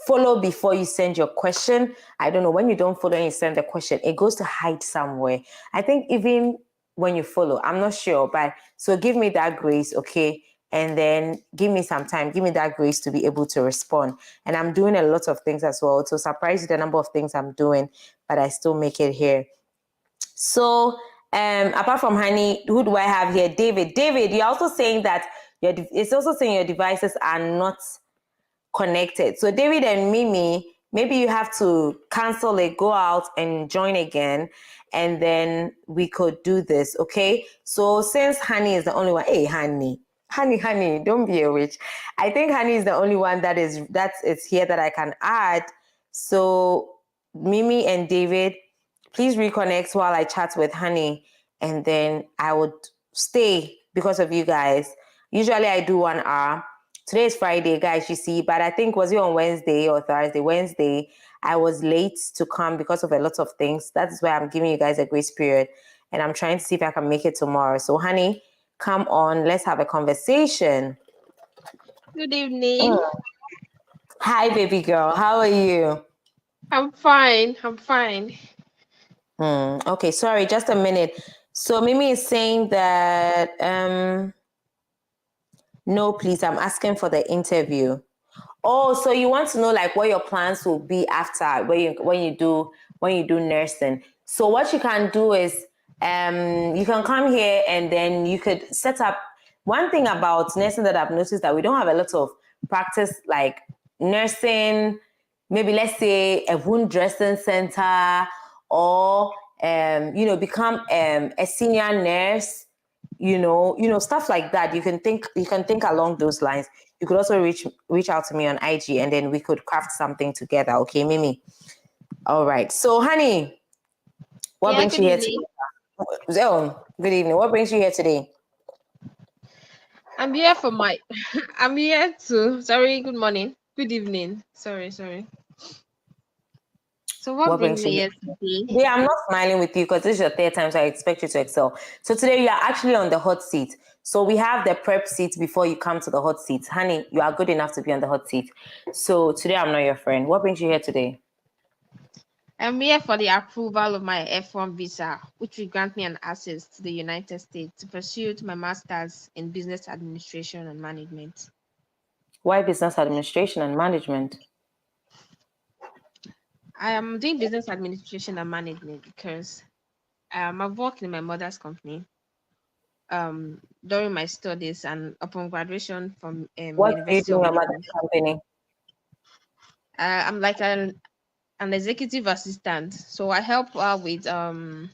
follow before you send your question. I don't know, when you don't follow and you send the question, it goes to hide somewhere. I think even when you follow, I'm not sure, but so give me that grace, okay? And then give me some time, give me that grace to be able to respond. And I'm doing a lot of things as well. To surprise you the number of things I'm doing, but I still make it here. So apart from Honey, who do I have here? David. David, you're also saying that it's also saying your devices are not connected. So David and Mimi, maybe you have to cancel it, go out and join again, and then we could do this, okay? So since Honey is the only one, hey, Honey, don't be a witch. I think Honey is the only one that is here that I can add. So Mimi and David, please reconnect while I chat with Honey, and then I would stay because of you guys. Usually I do 1 hour. Today is Friday, guys, you see, but I think, was it on Wednesday or Thursday? Wednesday, I was late to come because of a lot of things. That is why I'm giving you guys a grace period, and I'm trying to see if I can make it tomorrow. So, Honey, come on, let's have a conversation. Good evening. Hi, baby girl. How are you? I'm fine. Okay, sorry, just a minute. So Mimi is saying that no, please, I'm asking for the interview. Oh, so you want to know like what your plans will be after when you do nursing. So what you can do is you can come here and then you could set up. One thing about nursing that I've noticed that we don't have a lot of practice like nursing, maybe let's say a wound dressing center, or become a senior nurse, stuff like that. You can think along those lines. You could also reach out to me on IG, and then we could craft something together. Okay, Mimi? All right. So, Honey, what brings you here today? Oh, good evening. What brings you here today? I'm here for I'm here to, sorry, good morning. Good evening. Sorry. So what brings me here today? Yeah, I'm not smiling with you because this is your third time, so I expect you to excel. So today you are actually on the hot seat. So we have the prep seat before you come to the hot seat. Honey, you are good enough to be on the hot seat. So today I'm not your friend. What brings you here today? I'm here for the approval of my F1 visa, which will grant me an access to the United States to pursue my master's in business administration and management. Why business administration and management? I am doing business administration and management because I've worked in my mother's company during my studies, and upon graduation from What University do you do of in your mother's company? I'm like an executive assistant, so I help her with scheduling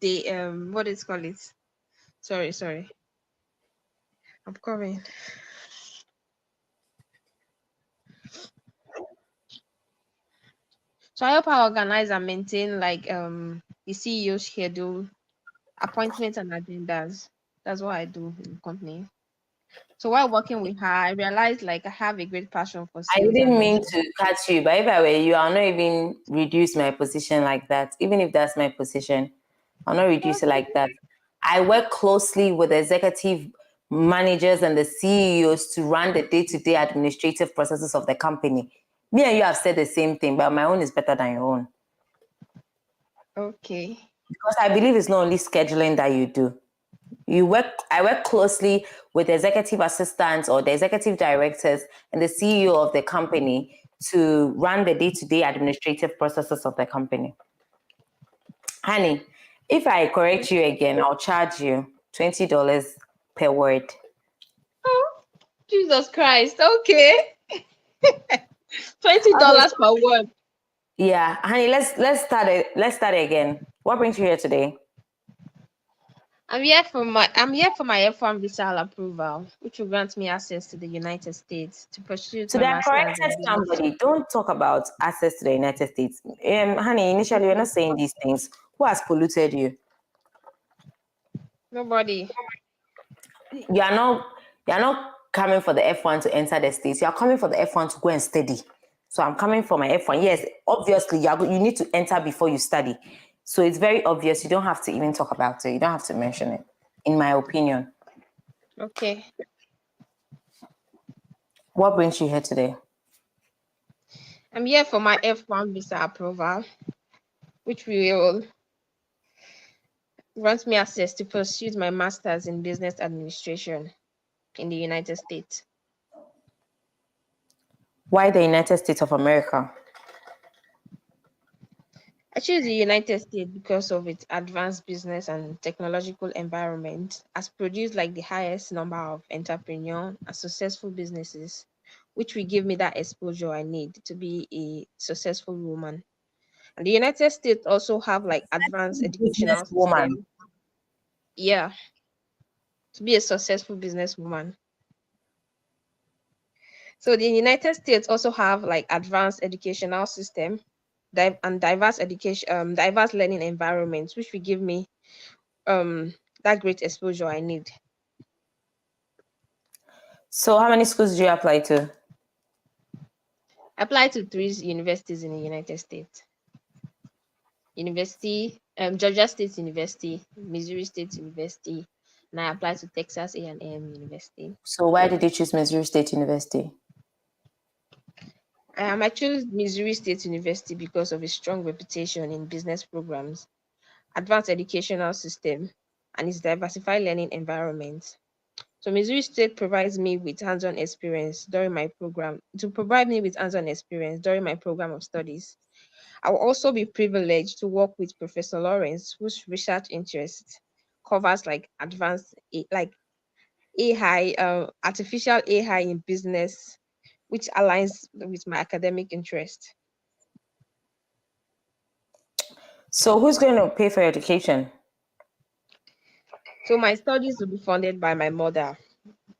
the what is called it. Sorry. I'm coming. So I help her organize and maintain like the CEO schedule, appointments and agendas. That's what I do in the company. So while working with her, I realized like I have a great passion for I sales didn't and mean marketing. to cut you, but if I were you, I'll not even reduce my position like that. Even if that's my position, I'll not reduce it like that. I work closely with the executive managers and the CEOs to run the day-to-day administrative processes of the company. Me and you have said the same thing, but my own is better than your own. Okay. Because I believe it's not only scheduling that you do. I work closely with the executive assistants or the executive directors and the CEO of the company to run the day-to-day administrative processes of the company. Honey, if I correct you again, I'll charge you $20 per word. Oh, Jesus Christ. Okay. $20 per word. Yeah, honey, let's start again. What brings you here today? I'm here for my F1 visa approval, which will grant me access to the United States to pursue So my they have master's in corrected business. somebody. Don't talk about access to the United States. Honey, initially you're not saying these things. Who has polluted you? Nobody. You're not coming for the F1 to enter the States. You are coming for the F1 to go and study. So I'm coming for my F1. Yes, obviously you need to enter before you study. So it's very obvious. You don't have to even talk about it. You don't have to mention it, in my opinion. Okay. What brings you here today? I'm here for my F1 visa approval, which will grant me access to pursue my master's in business administration in the United States. Why the United States of America? I choose the United States because of its advanced business and technological environment has produced like the highest number of entrepreneur and successful businesses, which will give me that exposure I need to be a successful woman. And the United States also have like advanced educational Businesswoman. system. Yeah, to be a successful businesswoman. So the United States also have like advanced educational system and diverse education, diverse learning environments, which will give me that great exposure I need. So how many schools do you apply to? I applied to 3 universities in the United States. Georgia State University, Missouri State University, and I applied to Texas A&M University. So why did you choose Missouri State University? I chose Missouri State University because of its strong reputation in business programs, advanced educational system, and its diversified learning environment. So Missouri State provides me with hands-on experience during my program of studies. I will also be privileged to work with Professor Lawrence, whose research interest covers like advanced like AI, artificial AI in business, which aligns with my academic interest. So who's going to pay for your education? So my studies will be funded by my mother,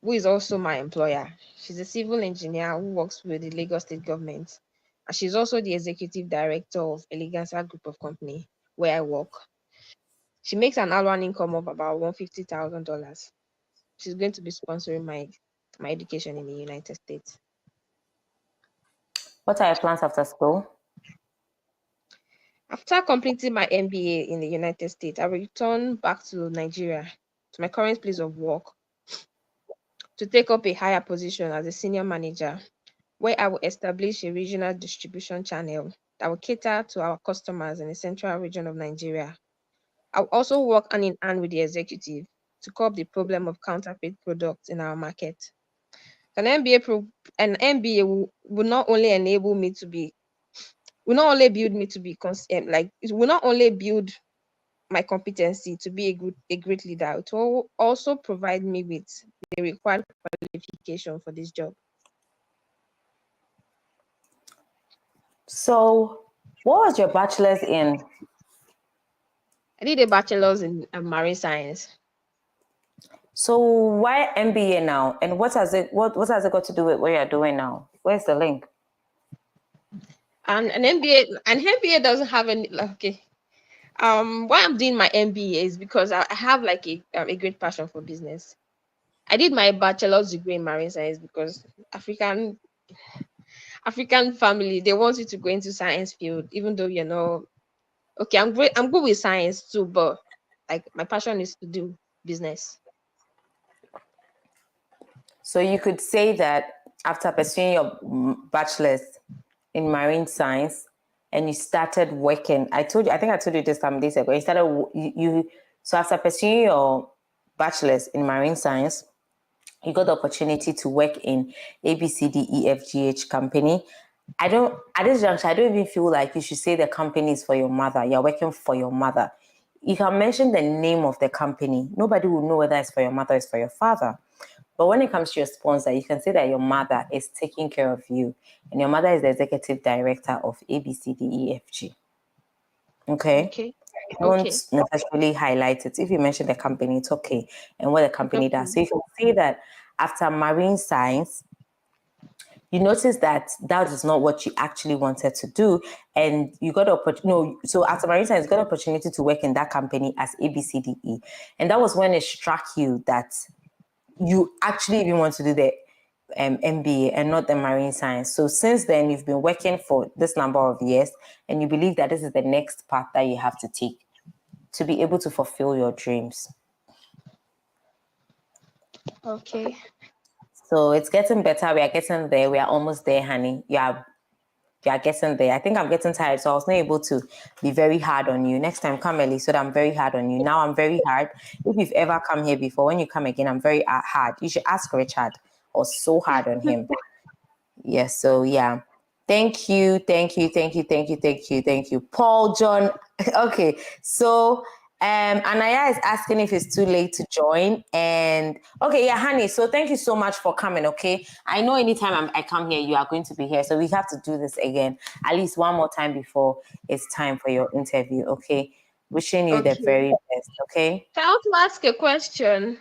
who is also my employer. She's a civil engineer who works with the Lagos State government. And she's also the executive director of Eleganza Group of Company, where I work. She makes an annual income of about $150,000. She's going to be sponsoring my education in the United States. What are your plans after school? After completing my MBA in the United States, I will return back to Nigeria, to my current place of work, to take up a higher position as a senior manager, where I will establish a regional distribution channel that will cater to our customers in the central region of Nigeria. I'll also work hand in hand with the executive to curb the problem of counterfeit products in our market. An MBA will not only enable me to be, will not only build me to be it will not only build my competency to be a great leader, it will also provide me with the required qualification for this job. So what was your bachelor's in? I did a bachelor's in marine science. So why MBA now? And what has it got to do with what you're doing now? Where's the link? And an MBA doesn't have any okay. Why I'm doing my MBA is because I have like a great passion for business. I did my bachelor's degree in marine science because African family, they want you to go into science field, even though you're not okay. I'm great. I'm good with science too, but like my passion is to do business. So you could say that after pursuing your bachelor's in marine science and you started working, I think I told you this some days ago, so after pursuing your bachelor's in marine science, you got the opportunity to work in ABCDEFGH company. At this juncture, I don't even feel like you should say the company is for your mother. You're working for your mother. You can mention the name of the company. Nobody will know whether it's for your mother or it's for your father. But when it comes to your sponsor, you can say that your mother is taking care of you, and your mother is the executive director of ABCDEFG. Okay? Don't necessarily highlight it. If you mention the company, it's okay, and what the company does. So you can say that after marine science, you notice that is not what you actually wanted to do, and you got so after marine science, you got an opportunity to work in that company as ABCDE, and that was when it struck you that you actually even want to do the MBA and not the marine science. So since then, you've been working for this number of years, and you believe that this is the next path that you have to take to be able to fulfill your dreams. Okay. So it's getting better. We are getting there. We are almost there, honey. You are getting there. I think I'm getting tired, so I was not able to be very hard on you. Next time, come early so that I'm very hard on you. Now I'm very hard. If you've ever come here before, when you come again, I'm very hard. You should ask Richard. I was so hard on him. Yes, so yeah. Thank you. Paul John. Okay, so Anaya is asking if it's too late to join. And okay, yeah, honey. So thank you so much for coming. Okay, I know anytime I come here, you are going to be here. So we have to do this again at least one more time before it's time for your interview. Okay, wishing you the very best. Okay. Can I also ask a question?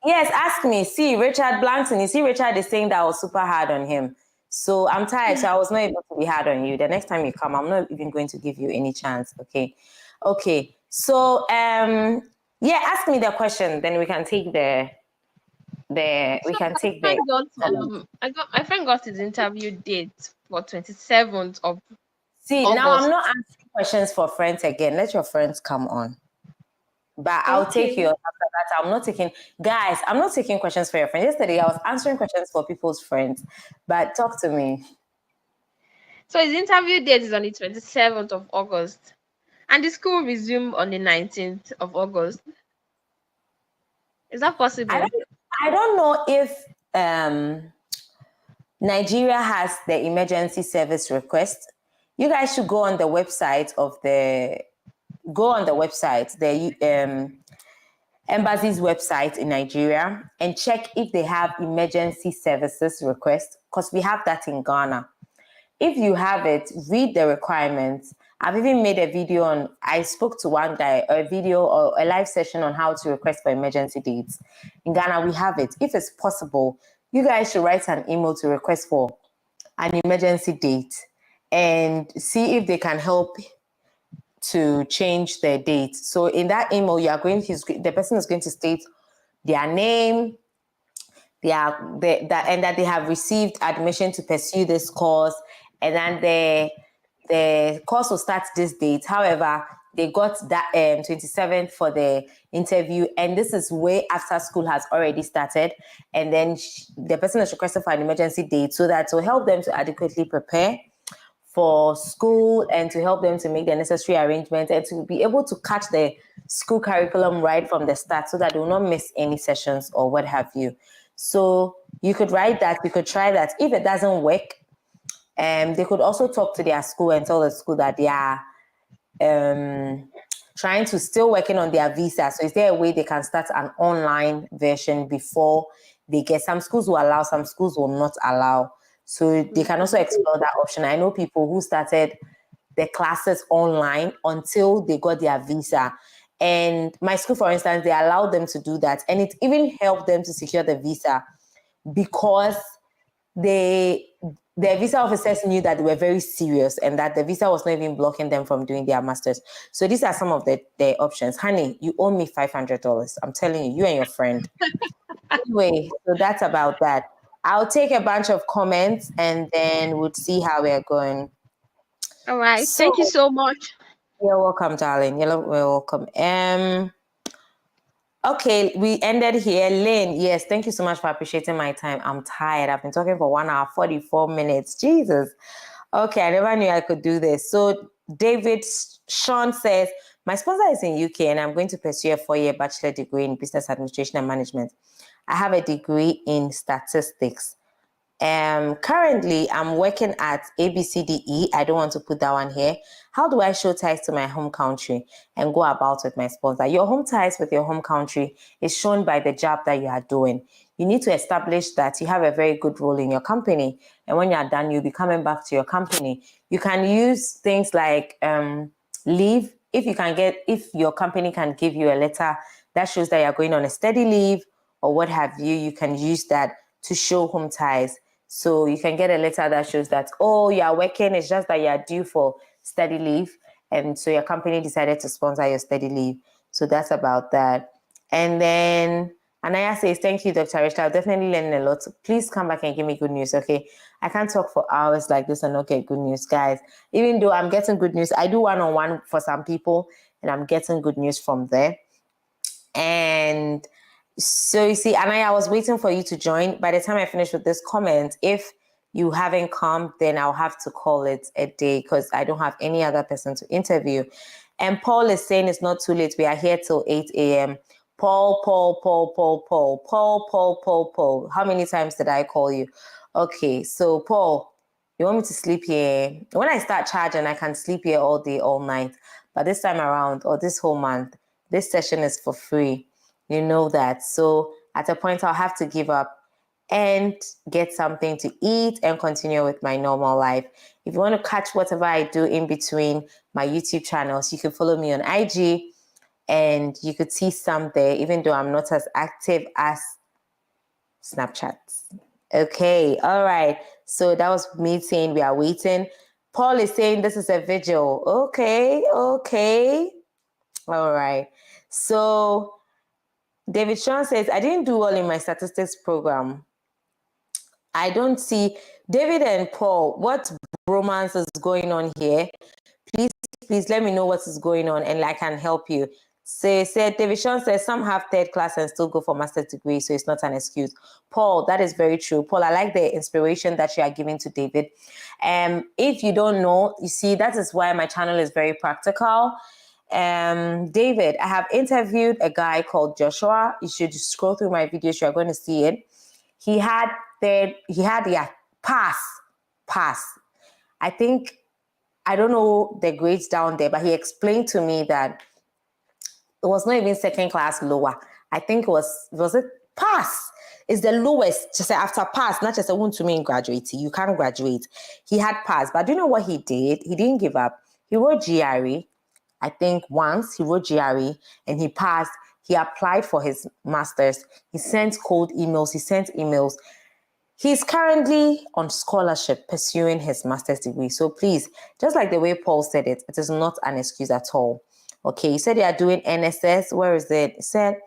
Yes, ask me. See, Richard Blankton. You see, Richard is saying that I was super hard on him. So I'm tired. So I was not able to be hard on you. The next time you come, I'm not even going to give you any chance. Okay. Okay. So yeah, ask me the question. Then we can take my friend got his interview date for 27th of See, August. now I'm not answering questions for friends again. Let your friends come on. But I'll take you after that. I'm not taking questions for your friends. Yesterday, I was answering questions for people's friends. But talk to me. So his interview date is on the 27th of August. And the school resumed on the 19th of August. Is that possible? I don't know if Nigeria has the emergency service request. You guys should go on the website the embassy's website in Nigeria and check if they have emergency services request, because we have that in Ghana. If you have it, read the requirements. I've even made a video I spoke to one guy, a video or a live session on how to request for emergency dates. In Ghana, we have it. If it's possible, you guys should write an email to request for an emergency date and see if they can help to change their date. So in that email, the person is going to state their name, and that they have received admission to pursue this course, and then the course will start this date. However, they got that 27th for the interview, and this is way after school has already started. And then the person has requested for an emergency date so that will help them to adequately prepare for school and to help them to make the necessary arrangements and to be able to catch the school curriculum right from the start so that they will not miss any sessions or what have you. So you could write that, you could try that. If it doesn't work, they could also talk to their school and tell the school that they are trying to still working on their visa. So is there a way they can start an online version before they get? Some schools will allow, some schools will not allow. So they can also explore that option. I know people who started the classes online until they got their visa. And my school, for instance, they allowed them to do that. And it even helped them to secure the visa because their visa officers knew that they were very serious and that the visa was not even blocking them from doing their masters. So these are some of the options. Honey, you owe me $500. I'm telling you, you and your friend. Anyway, so that's about that. I'll take a bunch of comments and then we'll see how we're going. All right. So, Thank you so much. you're welcome, darling. You're welcome. Okay, we ended here. Lynn, yes, thank you so much for appreciating my time. I'm tired. I've been talking for 1 hour, 44 minutes. Jesus. Okay, I never knew I could do this. So David Sean says, my sponsor is in UK and I'm going to pursue a 4-year bachelor degree in business administration and management. I have a degree in statistics. Currently, I'm working at ABCDE. I don't want to put that one here. How do I show ties to my home country and go about with my sponsor? Your home ties with your home country is shown by the job that you are doing. You need to establish that you have a very good role in your company. And when you're done, you'll be coming back to your company. You can use things like leave. If your company can give you a letter that shows that you're going on a steady leave or what have you, you can use that to show home ties. So you can get a letter that shows that, oh, you're working, it's just that you're due for steady leave. And so your company decided to sponsor your steady leave. So that's about that. And then Anaya says, thank you, Dr. Rachel. I'll definitely learn a lot. Please come back and give me good news, okay? I can't talk for hours like this and not get good news, guys. Even though I'm getting good news, I do one-on-one for some people, and I'm getting good news from there. And so you see, Anaya, I was waiting for you to join. By the time I finish with this comment, if you haven't come, then I'll have to call it a day because I don't have any other person to interview. And Paul is saying it's not too late. We are here till 8 a.m. Paul. How many times did I call you? Okay, so Paul, you want me to sleep here? When I start charging, I can sleep here all day, all night. But this time around, or this whole month, this session is for free. You know that. So at a point, I'll have to give up and get something to eat and continue with my normal life. If you want to catch whatever I do in between my YouTube channels, you can follow me on IG and you could see some there, even though I'm not as active as Snapchat. Okay, all right. So that was me saying we are waiting. Paul is saying this is a vigil. Okay. All right. So David Sean says, I didn't do well in my statistics program. I don't see David and Paul. What romance is going on here? Please let me know what is going on and I can help you. David Sean says, some have third class and still go for master's degree, so it's not an excuse. Paul, that is very true. Paul, I like the inspiration that you are giving to David. If you don't know, you see, that is why my channel is very practical. David, I have interviewed a guy called Joshua. You should scroll through my videos, you're going to see it. He had pass. I think, I don't know the grades down there, but he explained to me that it was not even second class lower. I think it was it pass? It's the lowest. Just after pass, not just a want to mean graduate. You can't graduate. He had pass, but do you know what he did? He didn't give up. He wrote GRE. I think once he wrote GRE and he passed. He applied for his master's. He sent cold emails. He sent emails. He's currently on scholarship pursuing his master's degree. So please, just like the way Paul said it, it is not an excuse at all. Okay, you said you are doing NSS. Where is it? It said,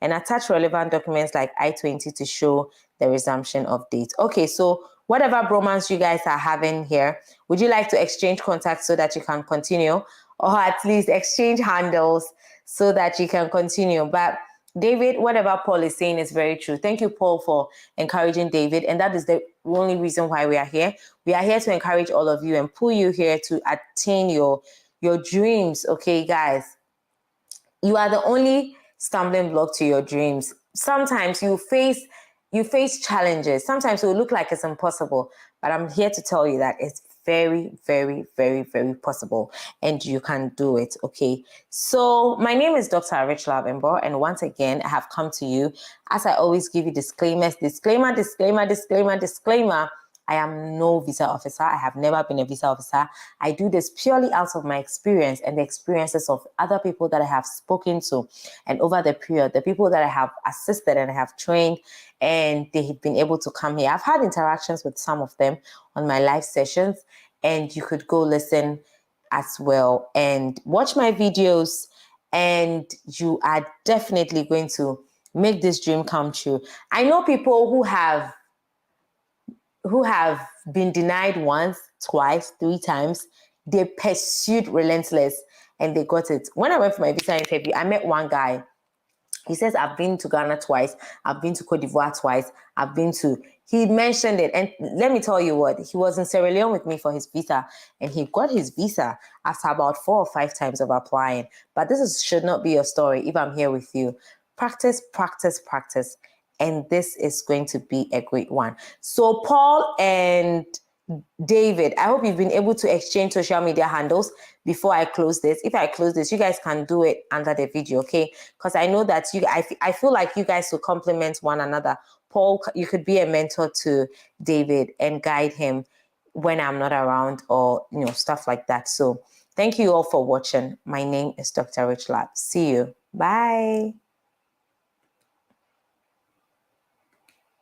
and attach relevant documents like I-20 to show the resumption of date. Okay, so whatever bromance you guys are having here, would you like to exchange contacts so that you can continue? Or at least exchange handles so that you can continue? But David, whatever Paul is saying is very true. Thank you, Paul, for encouraging David. And that is the only reason why we are here. We are here to encourage all of you and pull you here to attain your dreams. Okay, guys, you are the only stumbling block to your dreams. Sometimes you face challenges. Sometimes it will look like it's impossible, but I'm here to tell you that it's very, very, very, very possible and you can do it. Okay, so my name is Dr. Rachel Avimbo, and once again I have come to you, as I always give you disclaimers. I am no visa officer. I have never been a visa officer. I do this purely out of my experience and the experiences of other people that I have spoken to. And over the period, the people that I have assisted and I have trained, and they've been able to come here. I've had interactions with some of them on my live sessions, and you could go listen as well and watch my videos, and you are definitely going to make this dream come true. I know people who have been denied once, twice, 3 times. They pursued relentless and they got it. When I went for my visa interview, I met one guy. He says, I've been to Ghana twice. I've been to Cote d'Ivoire twice. He mentioned it. And let me tell you what, he was in Sierra Leone with me for his visa, and he got his visa after about 4 or 5 times of applying. But should not be your story if I'm here with you. Practice, practice, practice. And this is going to be a great one. So Paul and David, I hope you've been able to exchange social media handles before I close this. If I close this, you guys can do it under the video, okay? Because I know that I feel like you guys will complement one another. Paul, you could be a mentor to David and guide him when I'm not around, or stuff like that. So thank you all for watching. My name is Dr. Rich Lab. See you. Bye.